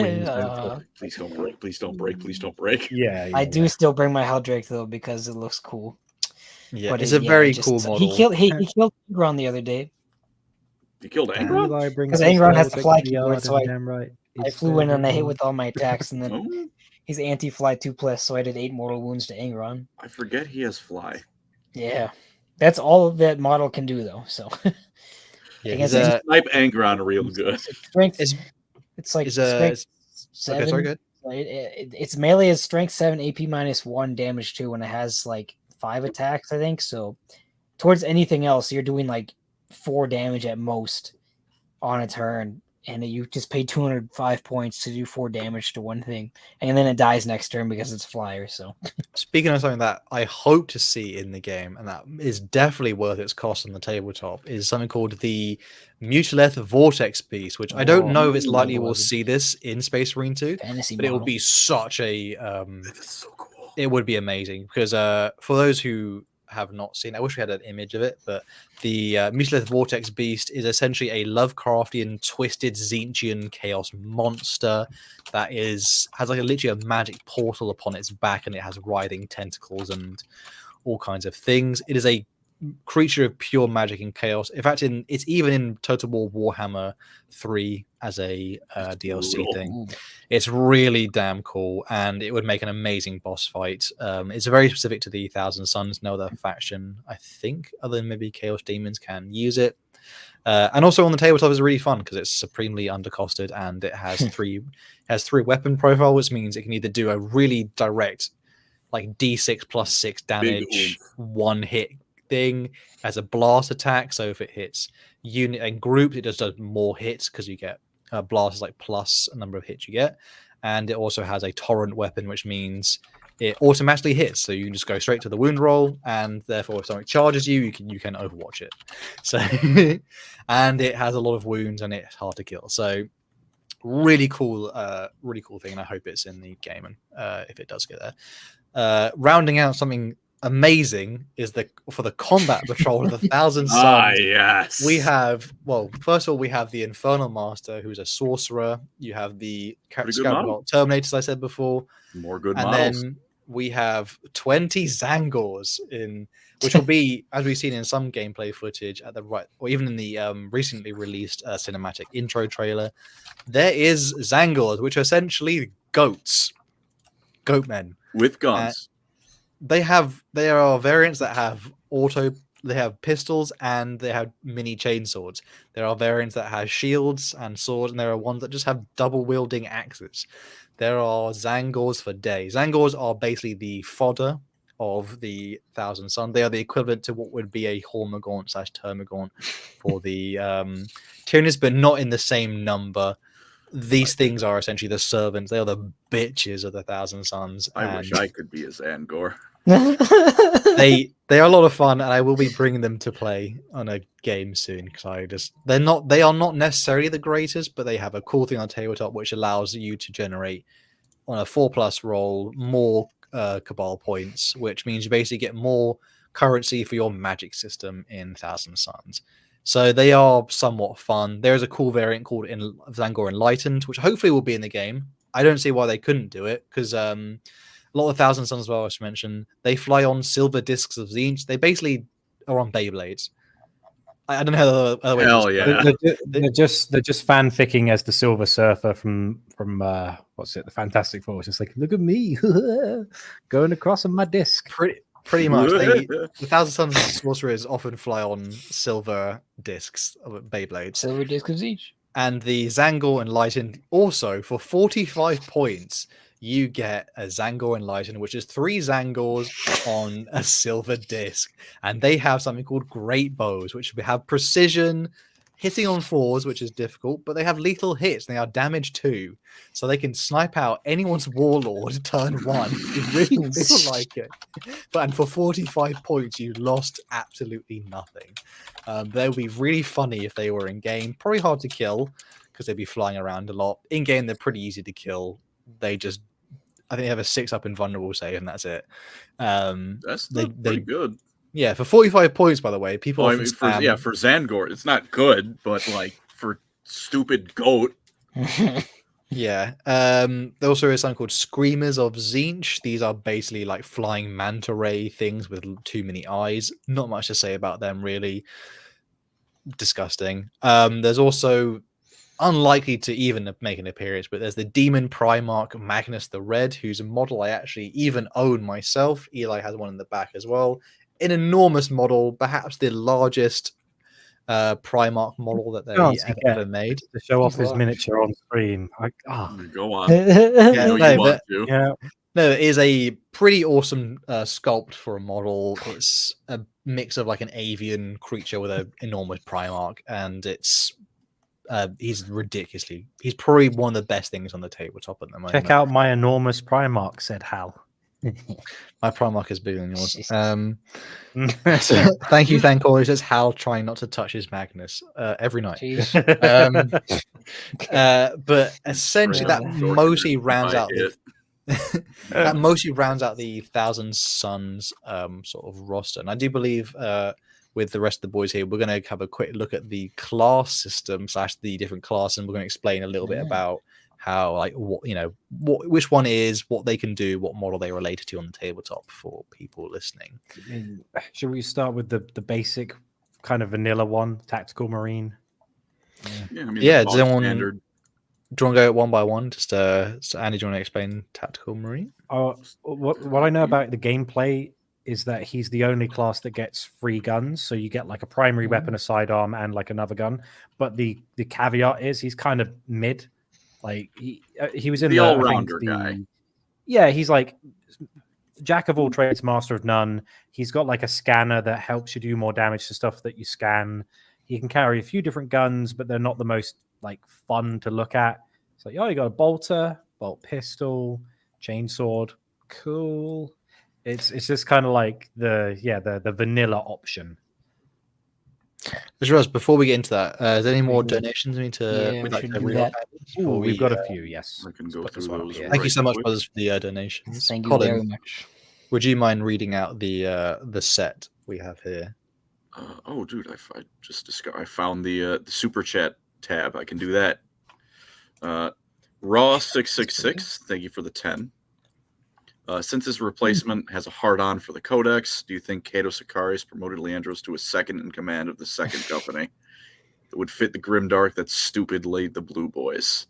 don't break! Please don't break! Please don't break! Yeah, I do still bring my Helldrake though because it looks cool. Yeah, but it's a very cool model. He killed Angron the other day. You killed Angron? Because Angron has the fly keyboard, so I flew in and I hit with all my attacks, and then he's anti-fly 2+, so I did 8 mortal wounds to Angron. I forget he has fly. Yeah. That's all that model can do, though. So Yeah, I guess he's Snipe Angron real good. it's strength. is It's like is strength okay. Sorry, 7. good. Its melee is strength 7, AP -1, damage 2, and it has like 5 attacks, I think. So towards anything else, you're doing like 4 damage at most on a turn, and you just pay 205 points to do 4 damage to one thing, and then it dies next turn because it's flyer. So Speaking of something that I hope to see in the game, and that is definitely worth its cost on the tabletop, is something called the Mutileth Vortex Beast, which I don't know if it's likely we'll see this in Space Marine 2, fantasy but it would model. be such a That is so cool. it would be amazing because for those who have not seen, I wish we had an image of it, but the Mutileth Vortex Beast is essentially a Lovecraftian twisted Tzeentchian chaos monster that has like literally a magic portal upon its back, and it has writhing tentacles and all kinds of things. It is a creature of pure magic and chaos. In fact, it's even in Total War Warhammer 3 as a DLC brutal. thing. It's really damn cool, and it would make an amazing boss fight. It's very specific to the Thousand Suns. No other faction, I think, other than maybe Chaos Demons, can use it. And also on the tabletop is really fun because it's supremely undercosted, and it has three weapon profile, which means it can either do a really direct, like D6 plus 6 damage, one hit thing as a blast attack. So if it hits unit and group, it just does more hits because you get blast is like plus a number of hits you get. And it also has a torrent weapon, which means it automatically hits. So you can just go straight to the wound roll, and therefore if something charges you, you can overwatch it. So and it has a lot of wounds and it's hard to kill. So really cool thing, and I hope it's in the game, and if it does get there. Rounding out something amazing is for the combat patrol of the Thousand Suns. Yes. We have, well, first of all, we have the Infernal Master, who's a sorcerer. You have the Scout Terminators, as I said before. More good and models. Then we have 20 Zangors which will be, as we've seen in some gameplay footage at the right, or even in the recently released cinematic intro trailer. There is Zangors, which are essentially goatmen With guns. There are variants that have they have pistols and they have mini chainswords. There are variants that have shields and swords, and there are ones that just have double wielding axes. There are Zangors for days. Zangors are basically the fodder of the Thousand Sun. They are the equivalent to what would be a Hormagaunt / Termagaunt for the Tyranids, but not in the same number. These things are essentially the servants. They are the bitches of the Thousand Suns. I wish I could be a Zangor. They are a lot of fun, and I will be bringing them to play on a game soon because they are not necessarily the greatest, but they have a cool thing on tabletop which allows you to generate on a 4+ roll more Cabal points, which means you basically get more currency for your magic system in Thousand Suns. So they are somewhat fun. There is a cool variant called Zangor Enlightened, which hopefully will be in the game. I don't see why they couldn't do it, because a lot of Thousand Suns, as well, as mentioned, they fly on silver discs of Tzeentch. They basically are on Beyblades. I don't know how the other way. Hell yeah. They're just fanficking as the Silver Surfer from what's it, the Fantastic Four. It's just like, look at me going across on my disc. Pretty much. The Thousand Suns sorcerers often fly on silver discs of Beyblades. Silver disc of Tzeentch. And the Zangor Enlightened also, for 45 points, you get a Zangor Enlightened, which is 3 Zangors on a silver disc. And they have something called Great Bows, which have precision, hitting on 4s, which is difficult, but they have lethal hits and they are damage 2. So they can snipe out anyone's warlord turn 1 if you really feel like it. And for 45 points, you lost absolutely nothing. They would be really funny if they were in game. Probably hard to kill because they'd be flying around a lot. In game, they're pretty easy to kill. I think they have a 6-up invulnerable save, and that's it. That's pretty good. Yeah, for 45 points, by the way. People for Zangor, it's not good, but like for stupid goat. Yeah. There also is something called Screamers of Tzeentch. These are basically like flying manta ray things with too many eyes. Not much to say about them, really. Disgusting. There's also, unlikely to even make an appearance, but there's the Demon Primarch Magnus the Red, who's a model I actually even own myself. Eli has one in the back as well. an enormous model, perhaps the largest Primarch model that they Chance he ever gets made. to show off He's his large. miniature on screen. Go on. Yeah, You know no, you but want to. Yeah, no, it is a pretty awesome sculpt for a model. It's a mix of like an avian creature with an enormous Primarch, and he's probably one of the best things on the tabletop at the moment. check out my enormous Primarch, said Hal. My Primarch is bigger than yours. Jesus. So thank all. It says Hal trying not to touch his Magnus every night. Jeez. But essentially, that Straight mostly rounds I out the that mostly rounds out the Thousand Suns sort of roster. And I do believe with the rest of the boys here, we're going to have a quick look at the class system / the different classes, and we're going to explain a little bit about how, like, which one is, what they can do, what model they related to on the tabletop for people listening. Should we start with the basic kind of vanilla one, Tactical Marine? Yeah, I mean, Yeah, the does bog anyone- standard. Do you want to go one by one? Just so Andy, do you want to explain Tactical Marine? What I know about the gameplay is that he's the only class that gets 3 guns. So you get like a primary weapon, a sidearm, and like another gun. But the caveat is he's kind of mid. Like he was in The I think all-rounder guy. Yeah, he's like jack of all trades, master of none. He's got like a scanner that helps you do more damage to stuff that you scan. He can carry a few different guns, but they're not the most like fun to look at. It's like, oh, you got a bolter, bolt pistol, chainsword, cool. It's just kind of like the vanilla option. Just realized before we get into that, is there any more donations we need to? Yeah, we like should to do read that. off before Ooh, we, we've got a few, yes. I can go Let's put this through one up those. here. Thank you so much, quick. brothers, for the donations. Thank you Colin, very much. would you mind reading out the set we have here? Oh, dude, I just discovered. I found the super chat tab. I can do that. Raw 666. Thank you for the 10. Since his replacement has a hard-on for the Codex, do you think Cato Sicarius promoted Leandros to a second in command of the second company that would fit the grimdark that stupid laid the Blue Boys?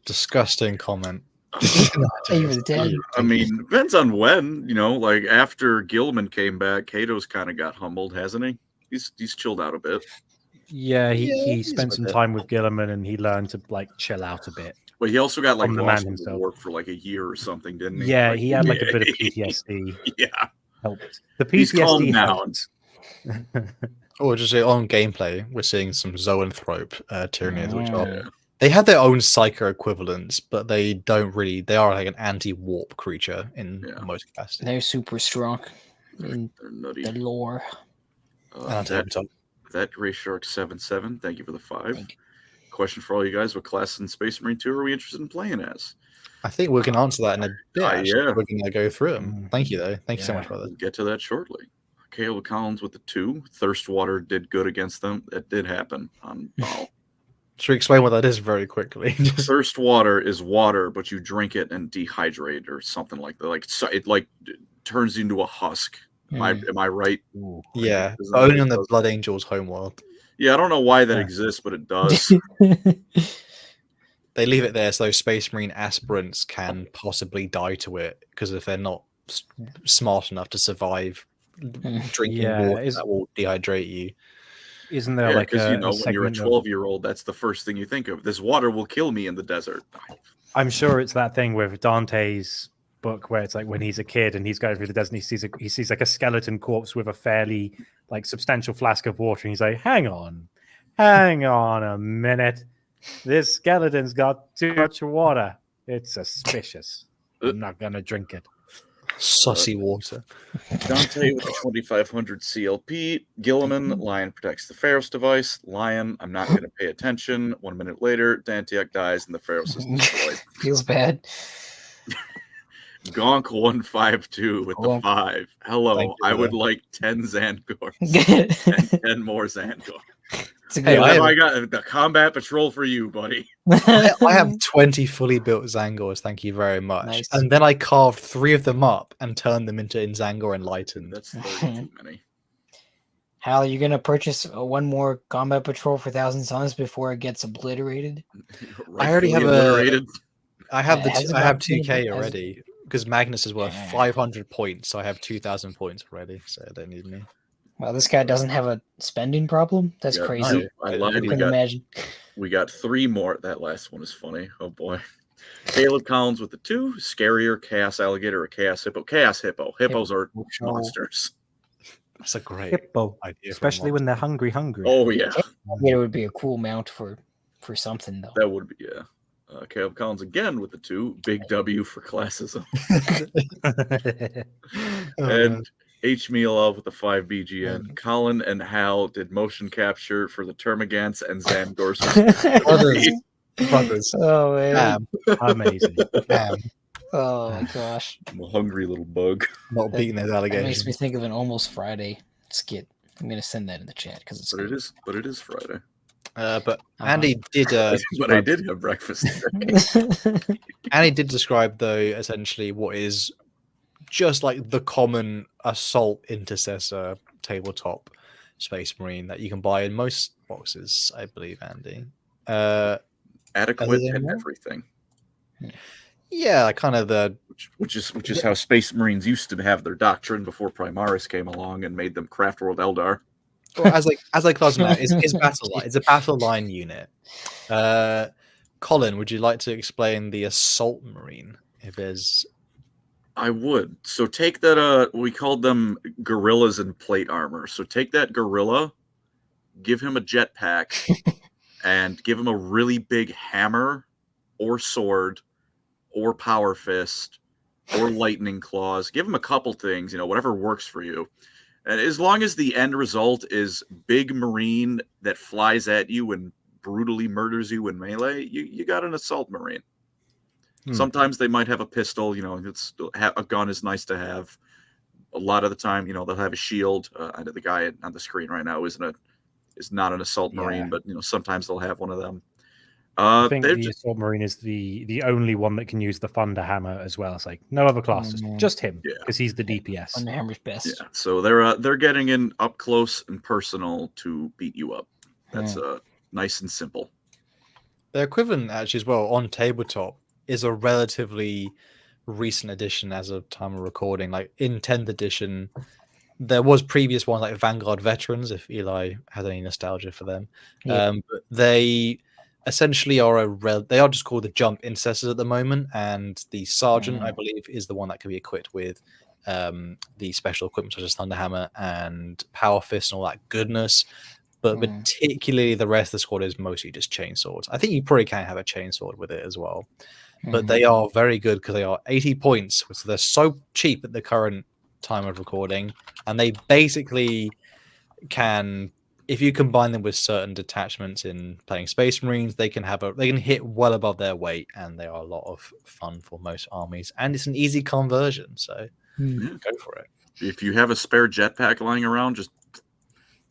Disgusting comment. Thank you for the 10. I mean, depends on when. Like after Gilman came back, Cato's kind of got humbled, hasn't he? He's chilled out a bit. Yeah, he he's spent with some it. time with Gilliman and he learned to like chill out a bit. But he also got like From the lost man in the himself. warp for like a year or something, didn't he? Yeah, Like, he had like a bit of PTSD. Yeah, Helped. The he's calmed PTSD down. helped. Or just on gameplay, we're seeing some Zoanthrope Tyranids, which are Yeah. they have their own psycho equivalents, but they don't really. They are like an anti-warp creature in most capacity. They're super strong in They're nutty. the lore. And tabletop. That Gray Shark 77. Thank you for the 5. Thank you. Question for all you guys: what class in Space Marine 2 are we interested in playing as? I think we can answer that in a bit. Actually. yeah. We're going to go through them. Thank you, though. Thank you so much, brother. We'll get to that shortly. Caleb Collins with the 2. Thirstwater did good against them. That did happen on Ball. Should we explain what that is very quickly? Thirst water is water, but you drink it and dehydrate or something like that. Like so it like turns into a husk. Am I right? Yeah, Isn't but that only what on it the does? Blood Angels homeworld. Yeah, I don't know why that Yeah. exists, but it does. They leave it there so Space Marine aspirants can possibly die to it, because if they're not smart enough to survive drinking Yeah, water that will dehydrate you. Isn't there Yeah, like because a, when you're a segment of- 12-year-old, that's the first thing you think of. This water will kill me in the desert. I'm sure it's that thing with Dante's book where it's like when he's a kid and he's going through the desert and he sees like a skeleton corpse with a fairly like substantial flask of water and he's like, hang on a minute, this skeleton's got too much water, it's suspicious, I'm not gonna drink it. Sussy water. Dante with the 2500 CLP. Gilliman, Lion protects the Pharos device. Lion, I'm not going to pay attention. 1 minute later, Dantiak dies and the Pharos is destroyed. Feels bad. Gonk 152 with the Thank 5. Hello, you, I would brother. like 10 Zangors It's and 10 more Zangor. a Hey, good I I have- got the combat patrol for you, buddy. I have 20 fully built Zangors, thank you very much. Nice. And then I carved 3 of them up and turned them into Zangor Enlightened. That's 30 too many. Hal, you're gonna purchase one more combat patrol for Thousand Suns before it gets obliterated. I already have Rightfully obliterated. I have It has I have about 2K has- already because Magnus is worth 500 points, so I have 2,000 points already, so they don't need me. Well, this guy doesn't have a spending problem. That's Yeah, crazy. I I lied. couldn't imagine. We got 3 more. That last one is funny. Oh boy. Caleb Collins with the 2. Scarier, Chaos Alligator, or Chaos Hippo. Chaos Hippo. Hippos are monsters. That's a great Hippo, idea. for a especially when they're monster. hungry. Oh yeah. It would be a cool mount for something though. That would be, yeah. Caleb Collins again with the 2. Big W for classism. And H. Mielov with the 5 BGN. Colin and Hal did motion capture for the Termagants and Zangors. Brothers. Oh man. Amazing. Oh my gosh. I'm a hungry little bug. Not beating those That allegations. makes me think of an Almost Friday skit. I'm gonna send that in the chat because it's But it is Friday. But Andy did. But I did have breakfast today. Andy did describe, though, essentially what is just like the common assault intercessor tabletop Space Marine that you can buy in most boxes, I believe, Andy. Adequate and everything. Yeah, kind of the Which is how Space Marines used to have their doctrine before Primaris came along and made them Craft World Eldar. well, as I class that, it's battle line. It's a battle line unit. Colin, would you like to explain the assault marine? If there's, I would. So take that. We called them gorillas in plate armor. So take that gorilla, give him a jetpack, and give him a really big hammer, or sword, or power fist, or lightning claws. Give him a couple things. Whatever works for you. And as long as the end result is big marine that flies at you and brutally murders you in melee, you got an assault marine. Sometimes they might have a pistol. A gun is nice to have. A lot of the time, they'll have a shield. The guy on the screen right now is not an assault marine, but sometimes they'll have one of them. I think the assault marine is the only one that can use the thunder hammer as well. It's like no other classes, just him, because he's the DPS. Thunder hammer's best. Yeah, so they're getting in up close and personal to beat you up. That's nice and simple. their equivalent actually as well on tabletop is a relatively recent edition as of time of recording. Like in 10th edition, there was previous ones like Vanguard Veterans, if Eli has any nostalgia for them. But they essentially are they are just called the Jump Intercessors at the moment, and the Sergeant, I believe, is the one that can be equipped with the special equipment such as Thunderhammer and Power Fist and all that goodness. But particularly the rest of the squad is mostly just chainswords. I think you probably can have a chainsword with it as well. But they are very good because they are 80 points, so they're so cheap at the current time of recording, and they basically can, if you combine them with certain detachments in playing Space Marines, they can hit well above their weight, and they are a lot of fun for most armies, and it's an easy conversion, so go for it. If you have a spare jetpack lying around, just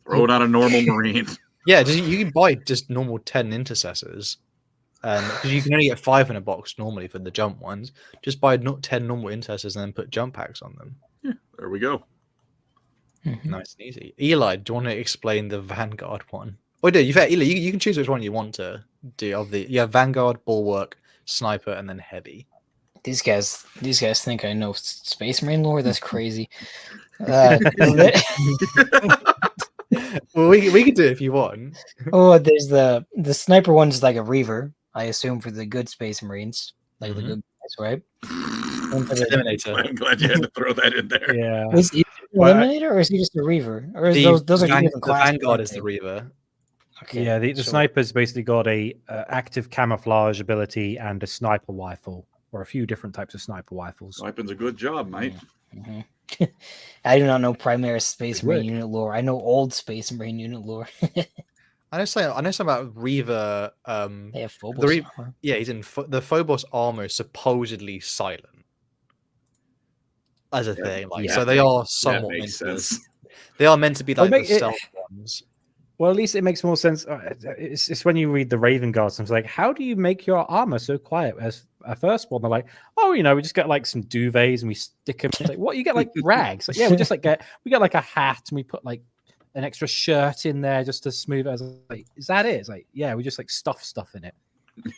throw it on a normal Marine. Yeah, you can buy just normal 10 intercessors, because you can only get 5 in a box normally for the jump ones. Just buy 10 normal intercessors and then put jump packs on them. Yeah, there we go. Nice and easy. Eli, do you want to explain the Vanguard one? Oh, do you? Eli, you can choose which one you want to do. Vanguard, Bulwark, Sniper, and then Heavy. These guys think I know Space Marine lore. That's crazy. Well, we can do it if you want. Oh, there's the sniper one is like a Reaver, I assume, for the good Space Marines, like the good guys, right? Eliminator. I'm glad you had to throw that in there. Yeah. Is he an Eliminator, or is he just a Reaver? Or is those are two different the classes? Vanguard is the Reaver. Okay, Yeah, the sniper's basically got a active camouflage ability and a sniper rifle, or a few different types of sniper rifles. Sniping's a good job, mate. I do not know Primaris Space Marine unit lore. I know old Space Marine unit lore. I know something about Reaver. They have Phobos armor. Yeah, he's in the Phobos armor is supposedly silent as a thing. So they are somewhat meant to be, they are meant to be like the stealth ones. Well, at least it makes more sense. It's when you read the Raven Guards, it's like, how do you make your armor so quiet? As a first one, they're like, oh, we just get like some duvets and we stick them. It's like, what? You get like rags? Like, yeah, we just like get like a hat and we put like an extra shirt in there just to smooth it. I was like, is that it? It's like, yeah, we just like stuff in it.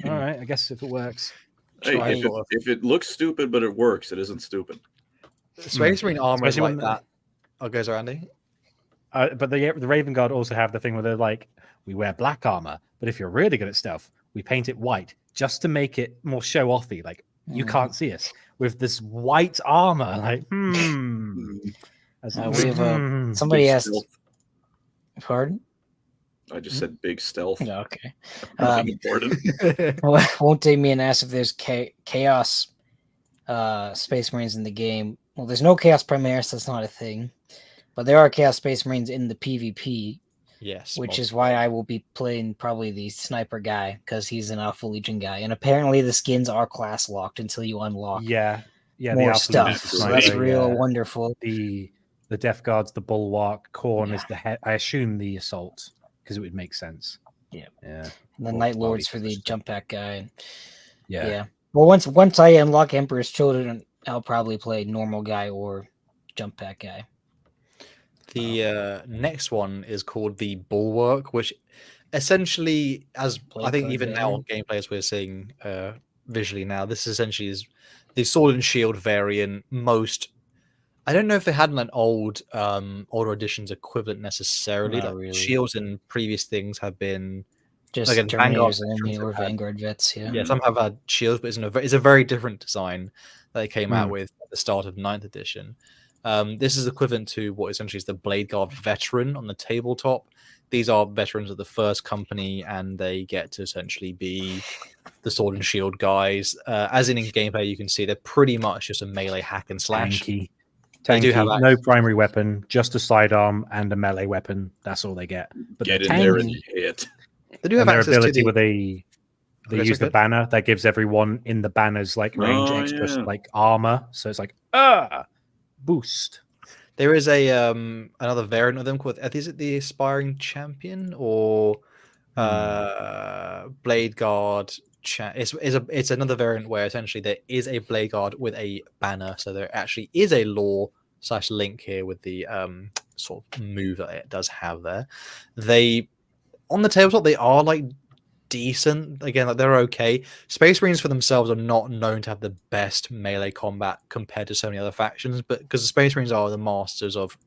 All right, I guess if it works. Hey, Try if it looks stupid but it works, it isn't stupid. Space Marine armor is Especially like when that. Oh, goes Randy. But the Raven Guard also have the thing where they're like, we wear black armor, but if you're really good at stealth, we paint it white just to make it more show offy. Like you can't see us with this white armor. Like, we have somebody Big asked. stealth. Pardon? I just said big stealth. No, okay. Nothing important. Won't Damien ask if there's chaos Space Marines in the game? Well, there's no Chaos Primaris. That's not a thing. But there are Chaos Space Marines in the PvP. Yes. Which is why I will be playing probably the sniper guy, because he's an Alpha Legion guy. And apparently the skins are class locked until you unlock more stuff. So that's real wonderful. The Death Guard's the Bulwark, Khorne is the head. I assume the Assault, because it would make sense. Yeah. And the Night Lords for the jump pack guy. Yeah. Well, once I unlock Emperor's Children, I'll probably play normal guy or jump pack guy. The next one is called the Bulwark, which essentially, as I think even now on gameplay as we're seeing visually now, this essentially is the Sword and Shield variant. I don't know if they had an old older editions equivalent necessarily. Not like really. Shields in previous things have been just like Terminators only or Vanguard vets. Yeah, some have had shields, but it's a very different design that they came out with at the start of 9th edition. This is equivalent to what essentially is the Blade Guard veteran on the tabletop. These are veterans of the first company, and they get to essentially be the Sword and Shield guys. As in gameplay, you can see they're pretty much just a melee hack and slash. Tanky. They do have no primary weapon, just a sidearm and a melee weapon. That's all they get. But get in there and hit. They do have their access ability to where they use the banner that gives everyone in the banner's like range extra like armor. So it's like boost. There is a another variant of them called, is it the Aspiring Champion or Blade Guard? It's another variant where essentially there is a Blade Guard with a banner, so there actually is a lore/link here with the sort of move that it does have there. They on the tabletop they are like decent. Again, like they're okay. Space Marines for themselves are not known to have the best melee combat compared to so many other factions, but because the Space Marines are the masters of,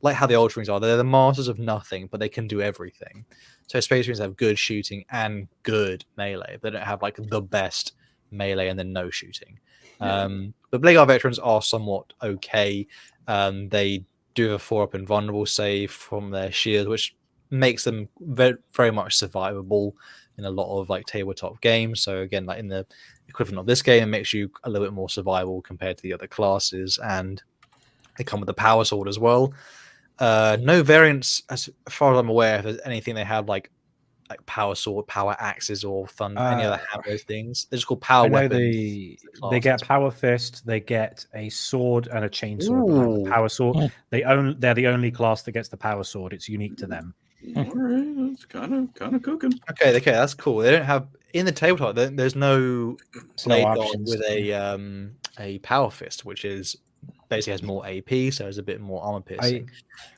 like how the Ultramarines are, they're the masters of nothing, but they can do everything. So Space Marines have good shooting and good melee. They don't have like the best melee and then no shooting. But Blade Guard veterans are somewhat okay. They do have a 4-up invulnerable save from their shield, which makes them very much survivable in a lot of like tabletop games. So again, like in the equivalent of this game, it makes you a little bit more survivable compared to the other classes, and they come with the power sword as well. No variants, as far as I'm aware, if there's anything they have like power sword, power axes, or thunder, any other hammer things. They're just called power weapons. They get power fist, they get a sword and a chainsword. The power sword, they're the only class that gets the power sword. It's unique to them. All right, that's kind of cooking. Okay, that's cool. They don't have in the tabletop. There's no Blade Guard with a power fist, which is basically has more AP, so it's a bit more armor piercing.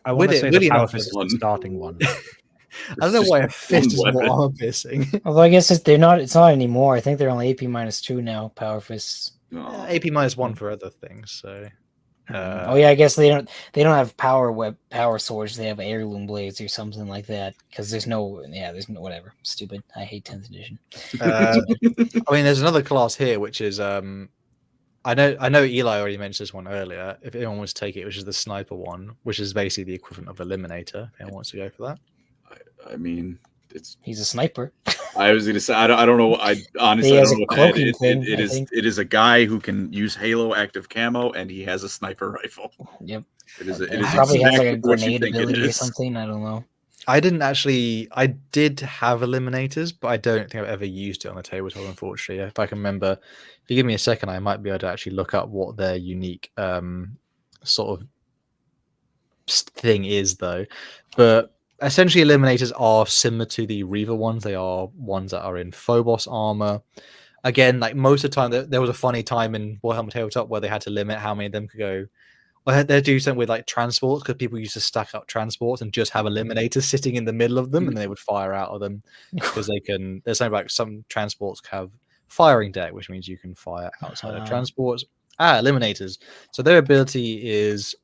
I want to say the power fist is the starting one. I don't know why a fist is more armor piercing. Although I guess it's not anymore. I think they're only AP -2 now. Power fists. AP -1 for other things. So. I guess they don't have power swords. They have heirloom blades or something like that. Because there's no whatever. Stupid. I hate 10th edition. I mean, there's another class here which is I know Eli already mentioned this one earlier. If anyone wants to take it, which is the sniper one, which is basically the equivalent of Eliminator. If anyone wants to go for that. I mean, he's a sniper. I was gonna say I don't know. I honestly I don't know what that is. It is a guy who can use Halo active camo, and he has a sniper rifle. Yep. It is probably has like a grenade ability or something. I don't know. I did have Eliminators, but I don't think I've ever used it on the tabletop, unfortunately. If I can remember, if you give me a second, I might be able to actually look up what their unique sort of thing is, though. But essentially, Eliminators are similar to the Reaver ones. They are ones that are in Phobos armor. Again, like most of the time, there was a funny time in Warhammer Tabletop where they had to limit how many of them could go. Well, they do something with like transports, because people used to stack up transports and just have Eliminators sitting in the middle of them, and they would fire out of them because they can. There's something like some transports have firing deck, which means you can fire outside of transports. Eliminators. So their ability is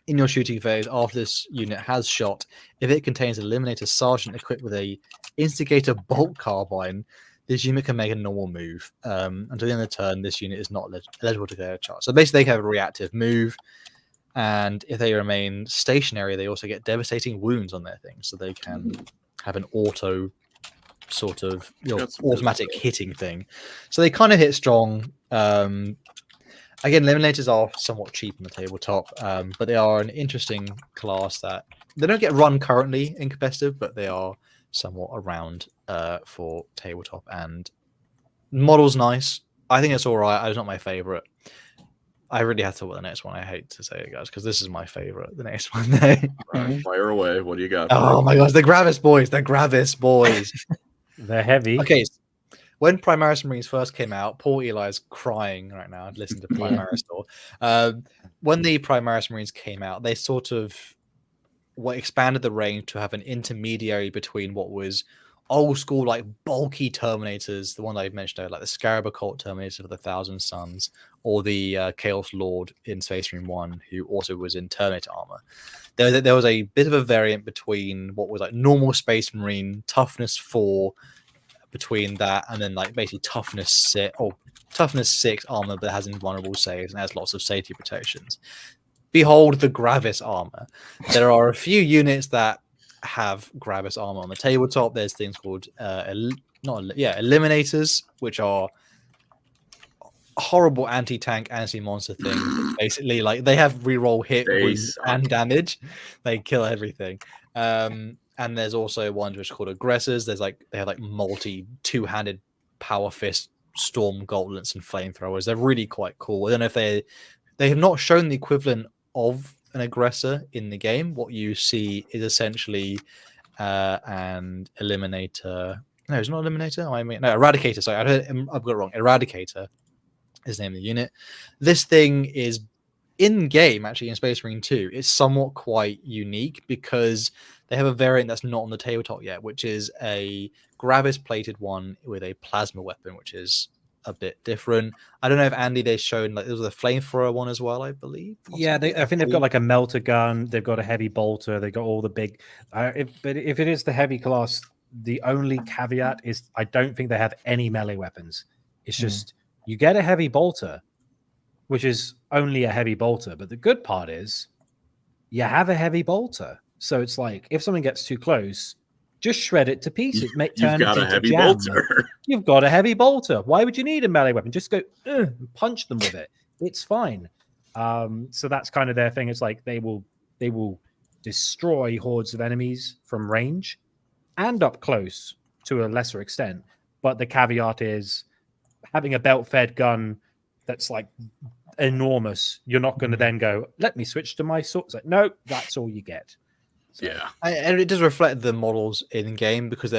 in your shooting phase after this unit has shot, if it contains an Eliminator Sergeant equipped with a Instigator Bolt Carbine, this unit can make a normal move. Until the end of the turn, this unit is not eligible to go a charge. So basically, they have a reactive move, and if they remain stationary, they also get devastating wounds on their thing, so they can have an auto sort of automatic hitting thing. So they kind of hit strong. Again, Eliminators are somewhat cheap on the tabletop, but they are an interesting class that they don't get run currently in competitive, but they are somewhat around for tabletop. And model's nice. I think it's all right. It's not my favorite. I really have to talk about the next one. I hate to say it, guys, because this is my favorite. The next one. Right, fire away. What do you got? Oh my gosh, the Gravis boys. The Gravis boys. They're heavy. Okay. When Primaris Marines first came out, poor Eli's crying right now. I'd listen to Primaris Store. When the Primaris Marines came out, they sort of expanded the range to have an intermediary between what was old school, like bulky Terminators, the one I mentioned earlier, like the Scarab Occult Terminator for the Thousand Suns, or the Chaos Lord in Space Marine 1, who also was in Terminator armor. There was a bit of a variant between what was like normal Space Marine, toughness 4, between that and then like basically toughness 6 armor, but has invulnerable saves and has lots of safety protections. Behold the Gravis armor. There are a few units that have Gravis armor on the tabletop. There's things called Eliminators, which are horrible anti-tank, anti-monster things. Basically, like they have reroll hit, wound, and damage. They kill everything. And there's also ones which are called aggressors. They have like multi two-handed power fist, storm gauntlets, and flamethrowers. They're really quite cool. I don't know if they have not shown the equivalent of an aggressor in the game. What you see is essentially an eliminator. No, it's not eliminator. Eradicator. Sorry, I've got it wrong. Eradicator is the name of the unit. This thing is in game, actually, in Space Marine 2. It's somewhat quite unique because they have a variant that's not on the tabletop yet, which is a Gravis plated one with a plasma weapon, which is a bit different. I don't know if Andy, they've shown like there was a flamethrower one as well, I believe. Yeah, I think they've got like a melter gun. They've got a heavy bolter. They've got all the big. But if it is the heavy class, the only caveat is I don't think they have any melee weapons. It's just you get a heavy bolter, which is only a heavy bolter. But the good part is you have a heavy bolter. So it's like if someone gets too close, just shred it to pieces. You've got a heavy bolter. You've got a heavy bolter. Why would you need a melee weapon? Just go punch them with it. It's fine. So that's kind of their thing. It's like they will destroy hordes of enemies from range and up close to a lesser extent. But the caveat is having a belt-fed gun that's like enormous. You're not going to then go, let me switch to my sword. It's like, no, that's all you get. So, yeah, and it does reflect the models in game because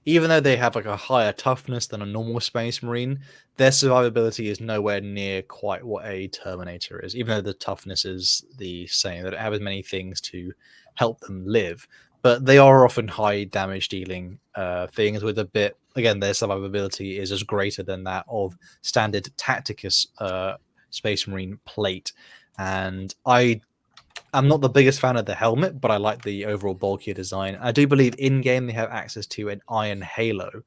even though they have like a higher toughness than a normal Space Marine, their survivability is nowhere near quite what a Terminator is. Even though the toughness is the same, they don't have as many things to help them live. But they are often high damage dealing things with a bit. Again, their survivability is as greater than that of standard Tacticus Space Marine plate. And I'm not the biggest fan of the helmet, but I like the overall bulkier design. I do believe in-game they have access to an Iron Halo,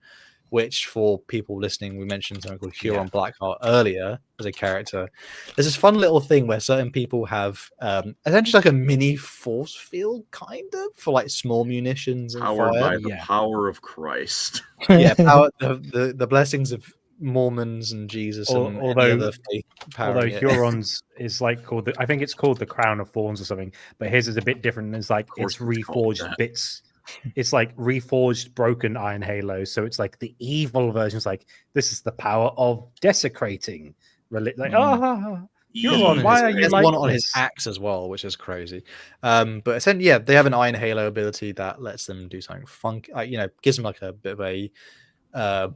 which for people listening, we mentioned something called Huron Blackheart earlier as a character. There's this fun little thing where certain people have essentially like a mini force field, kind of, for like small munitions and powered fire. by the power of Christ. Yeah, the blessings of Mormons and Jesus and although Huron's is like called I think it's called the Crown of Thorns or something, but his is a bit different. It's like it's reforged bits. It's like reforged broken Iron Halo, so it's like the evil version. It's like this is the power of desecrating. Huron, why are you like one on his axe as well, which is crazy. But essentially, they have an Iron Halo ability that lets them do something funk. Gives them like a bit of a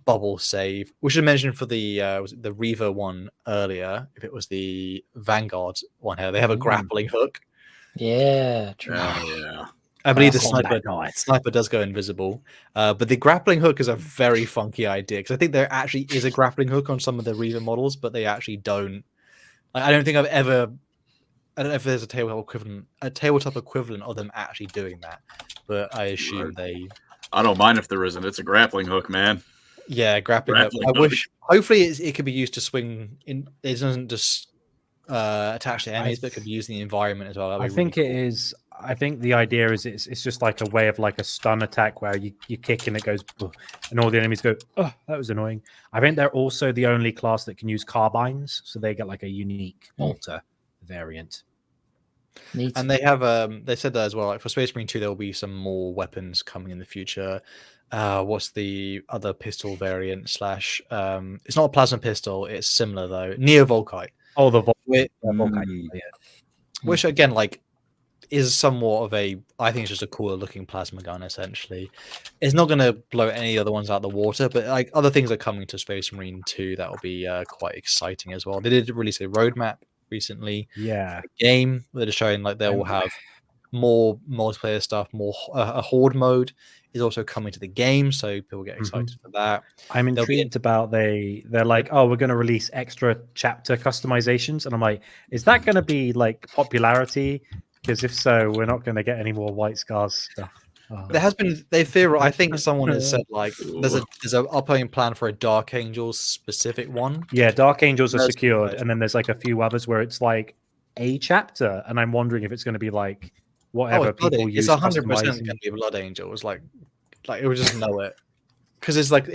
bubble save. We should mention for the was it the Reaver one earlier, if it was the Vanguard one here, they have a grappling hook. Yeah, true. Yeah. I believe the Combat sniper does go invisible, but the grappling hook is a very funky idea because I think there actually is a grappling hook on some of the Reaver models, but they actually don't. I don't think I've ever. I don't know if there's a tabletop equivalent of them actually doing that, but I assume they. I don't mind if there isn't. It's a grappling hook, man. Yeah, grappling hook. I wish. Hopefully, it could be used to swing. It doesn't just attach to enemies, but it could be used in the environment as well. I think it is. I think the idea is it's just like a way of like a stun attack where you kick and it goes, and all the enemies go, oh, that was annoying. I think they're also the only class that can use carbines, so they get like a unique bolter variant. Neat. And they have they said that as well. Like for Space Marine 2, there will be some more weapons coming in the future. What's the other pistol variant? Slash, it's not a plasma pistol. It's similar though. Neo Volkite. Oh, the Volkite. Yeah. Which again, like, is somewhat of a. I think it's just a cooler looking plasma gun. Essentially, it's not going to blow any other ones out of the water, but like other things are coming to Space Marine 2 that will be quite exciting as well. They did release a roadmap recently. Yeah, game that is showing like they will have more multiplayer stuff, more a horde mode is also coming to the game, so people get excited for that. I'm intrigued about they're like, oh, we're going to release extra chapter customizations, and I'm like, is that going to be like popularity? Because if so, we're not going to get any more White Scars stuff. There has been I think someone has said like there's a upcoming plan for a Dark Angels specific one. Yeah, Dark Angels are secured, and then there's like a few others where it's like a chapter, and I'm wondering if it's going to be like whatever people use. It's 100% going to be Blood Angels, like it will just know it because it's like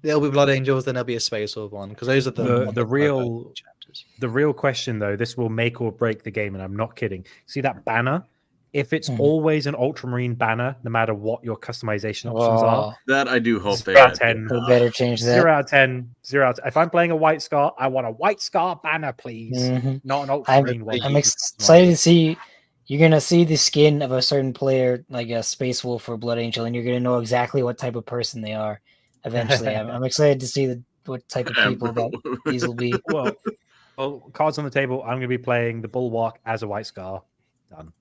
there'll be Blood Angels, then there'll be a Space Orb one because those are the real chapters. The real question though, this will make or break the game, and I'm not kidding. See that banner? If it's always an Ultramarine banner, no matter what your customization options are, that I do hope they better change that. 0 out of 10. 0 out of 10. If I'm playing a White Scar, I want a White Scar banner, please. Not an Ultramarine one. I'm excited to see. You're gonna see the skin of a certain player, like a Space Wolf or Blood Angel, and you're gonna know exactly what type of person they are. Eventually, I'm excited to see what type of people that these will be. Well, cards on the table. I'm gonna be playing the Bulwark as a White Scar. Done.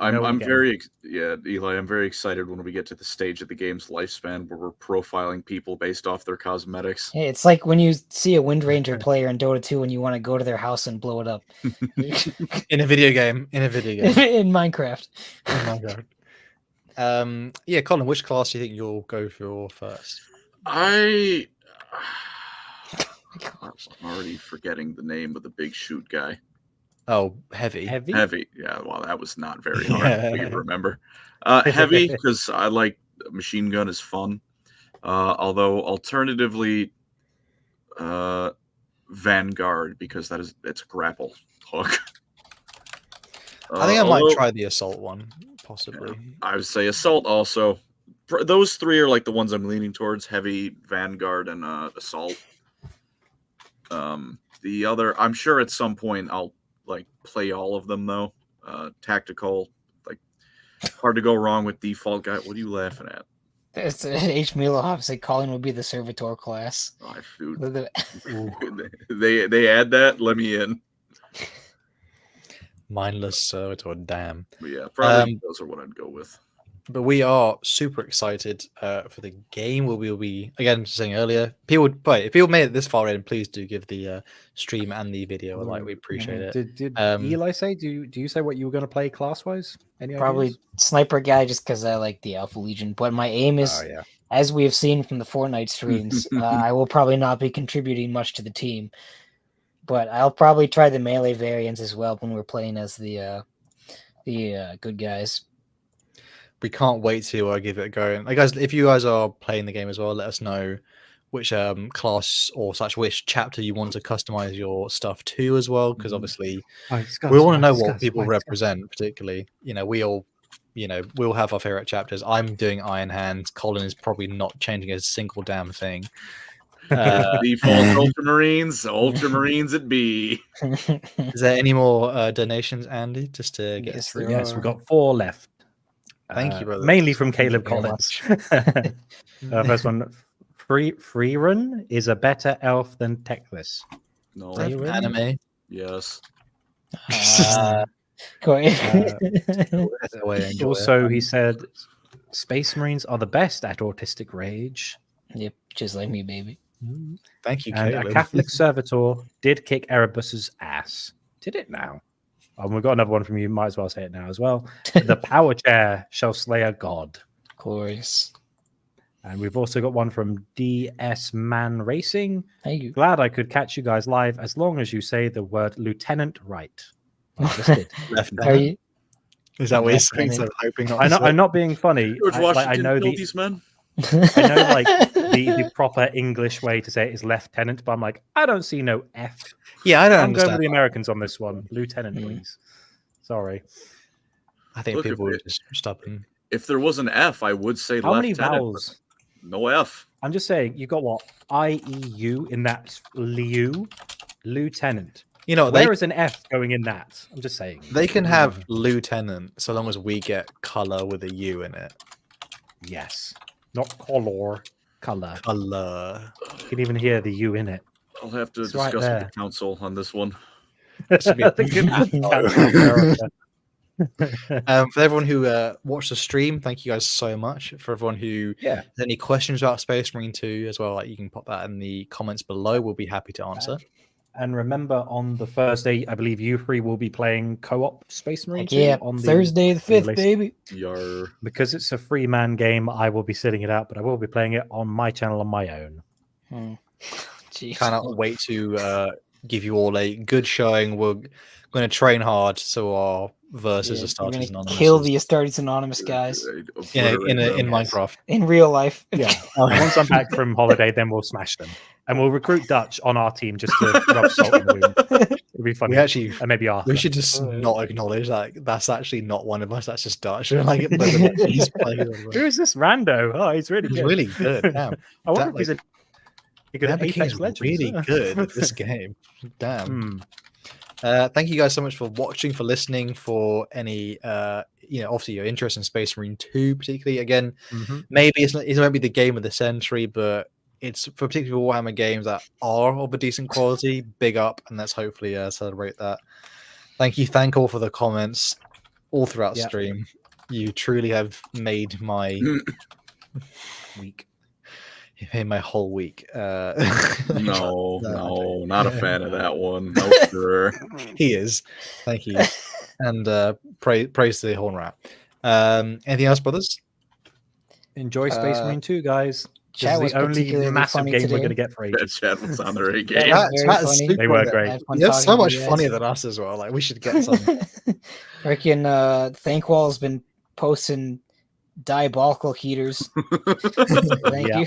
I'm very Eli. I'm very excited when we get to the stage of the game's lifespan where we're profiling people based off their cosmetics. Hey, it's like when you see a Wind Ranger player in Dota 2 and you want to go to their house and blow it up. in a video game. in Minecraft. Yeah, Colin, which class do you think you'll go for first? I'm already forgetting the name of the big shoot guy. Oh, heavy. Yeah, well, that was not very hard for me to remember. Heavy, because I like machine gun is fun. Although alternatively, Vanguard, because it's a grapple hook. I think I might try the assault one, possibly. Yeah, I would say assault also. Those three are like the ones I'm leaning towards: heavy, Vanguard, and assault. The other, I'm sure at some point I'll like play all of them though. Tactical, like hard to go wrong with default guy. What are you laughing at? It's H. Milhoff said Colin would be the Servitor class. Oh, dude. they add that. Let me in. Mindless Servitor, damn. But yeah, probably those are what I'd go with. But we are super excited for the game. We'll be again saying earlier. If people made it this far in, please do give the stream and the video a like. We appreciate it. Did Eli say? Do you say what you were going to play class wise? Probably ideas? Sniper guy, just because I like the Alpha Legion. But my aim is, as we have seen from the Fortnite streams, I will probably not be contributing much to the team. But I'll probably try the melee variants as well when we're playing as the good guys. We can't wait to give it a go. Like, guys, if you guys are playing the game as well, let us know which class or which chapter you want to customize your stuff to as well, because obviously we want to know what people represent. Particularly, we'll have our favorite chapters. I'm doing Iron Hands. Colin is probably not changing a single damn thing. Default Ultramarines it be. Is there any more donations, Andy? Just to get us through. Yes, we've got 4 left. Thank you, brother. Mainly from Caleb Collins. First one, Freerun is a better elf than Teclis. No, anime. Yes. Go ahead. That's the way I enjoy Also, it. he said, Space Marines are the best at autistic rage. Yep, just like me, baby. Thank you, And Caleb. a Catholic servitor did kick Erebus's ass. Did it now? And we've got another one from you. Might as well say it now as well. The power chair shall slay a god. Of course. And we've also got one from DS Man Racing. Thank you. Glad I could catch you guys live as long as you say the word Lieutenant right. I just did. Are you? Is that what you're saying? Lieutenant? So hoping not I to know, say? I'm not being funny. George I Washington know killed the these men. I know like the proper English way to say it is lieutenant, but I'm like, I don't see no F. Yeah, I don't I'm going understand. with the Americans on this one. Lieutenant, Mm. please. Sorry. I think Look, people if are just stubborn. If there was an F, I would say How many lieutenant. but vowels? No F. I'm just saying, you got what? IEU in that liu? Lieutenant. You know, Where is an F going in that? I'm just saying. they can have lieutenant so long as we get color with a U in it. Yes. Not color. Color. Color. You can even hear the U in it. I'll have to It's right discuss with there. the council on this one. should be a- The good For everyone who watched the stream, thank you guys so much. For everyone who Yeah. has any questions about Space Marine 2 as well, like you can pop that in the comments below. We'll be happy to answer. And remember, on the Thursday, I believe you three will be playing co-op Space Marine 2 Yeah, on the Thursday the 5th, release. baby. Yar. Because it's a free man game, I will be sitting it out, but I will be playing it on my channel on my own. Jeez. Cannot wait to give you all a good showing. We're going to train hard so our versus Yeah, are we're started gonna anonymous. kill the Astartes Anonymous guys in Minecraft. in real life. Yeah. And once I'm back from holiday, then we'll smash them. And we'll recruit Dutch on our team just to rub salt in the wound. It'll be funny. We actually And maybe Arthur. we should just not acknowledge that that's actually not one of us. That's just Dutch. Like, he's Who is this rando? Oh, he's really He's good. really good. Damn. I wonder That, if he's a good at Amber King Apex is Legends. really huh? good at this game. Damn. Hmm. Thank you guys so much for watching, for listening, for any obviously your interest in Space Marine 2 particularly. Again, Mhm. maybe it won't be the game of the century, but it's for particularly Warhammer games that are of a decent quality. Big up, and let's hopefully celebrate that. Thank all for the comments all throughout Yeah. stream. You truly have made my Week. you made my whole week. No, not a fan of that one. No, sir. He is. Thank you. And praise to the Horn Rat. Anything else, brothers? Enjoy Space Marine 2, guys. Chat This was is the only particularly massive funny game we're today. going to get for That ages. chat was on the right Yeah, game. yeah. Chat- very chat is funny. super They were good. great. I had fun You're talking so to much you guys. funnier than us as well. Like, we should get some. Freaking Thankwall has been posting diabolical heaters. Thank Yeah. you.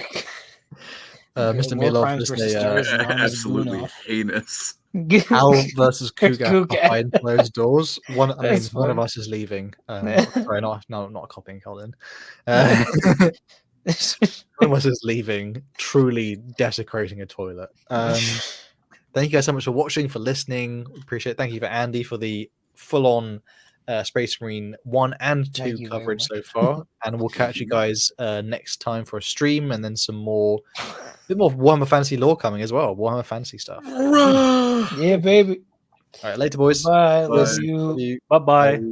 Mr. War Milov Crimes is versus a Stars and Arms Absolutely Gunoff. heinous. Al versus Cougar Cougar. behind closed doors. One of That's one of fun. us is leaving. Sorry, not copying Colin. One of us is leaving, truly desecrating a toilet. Thank you guys so much for watching, for listening. Appreciate it. Thank you for Andy for the full-on Space Marine 1 and 2 Thank you very coverage much. so far. And we'll catch you guys next time for a stream and then some more, a bit more Warhammer Fantasy lore coming as well. Warhammer Fantasy stuff. Yeah, baby. All right, later, boys. Bye. Bye. Love you. Love you. Bye-bye. Bye.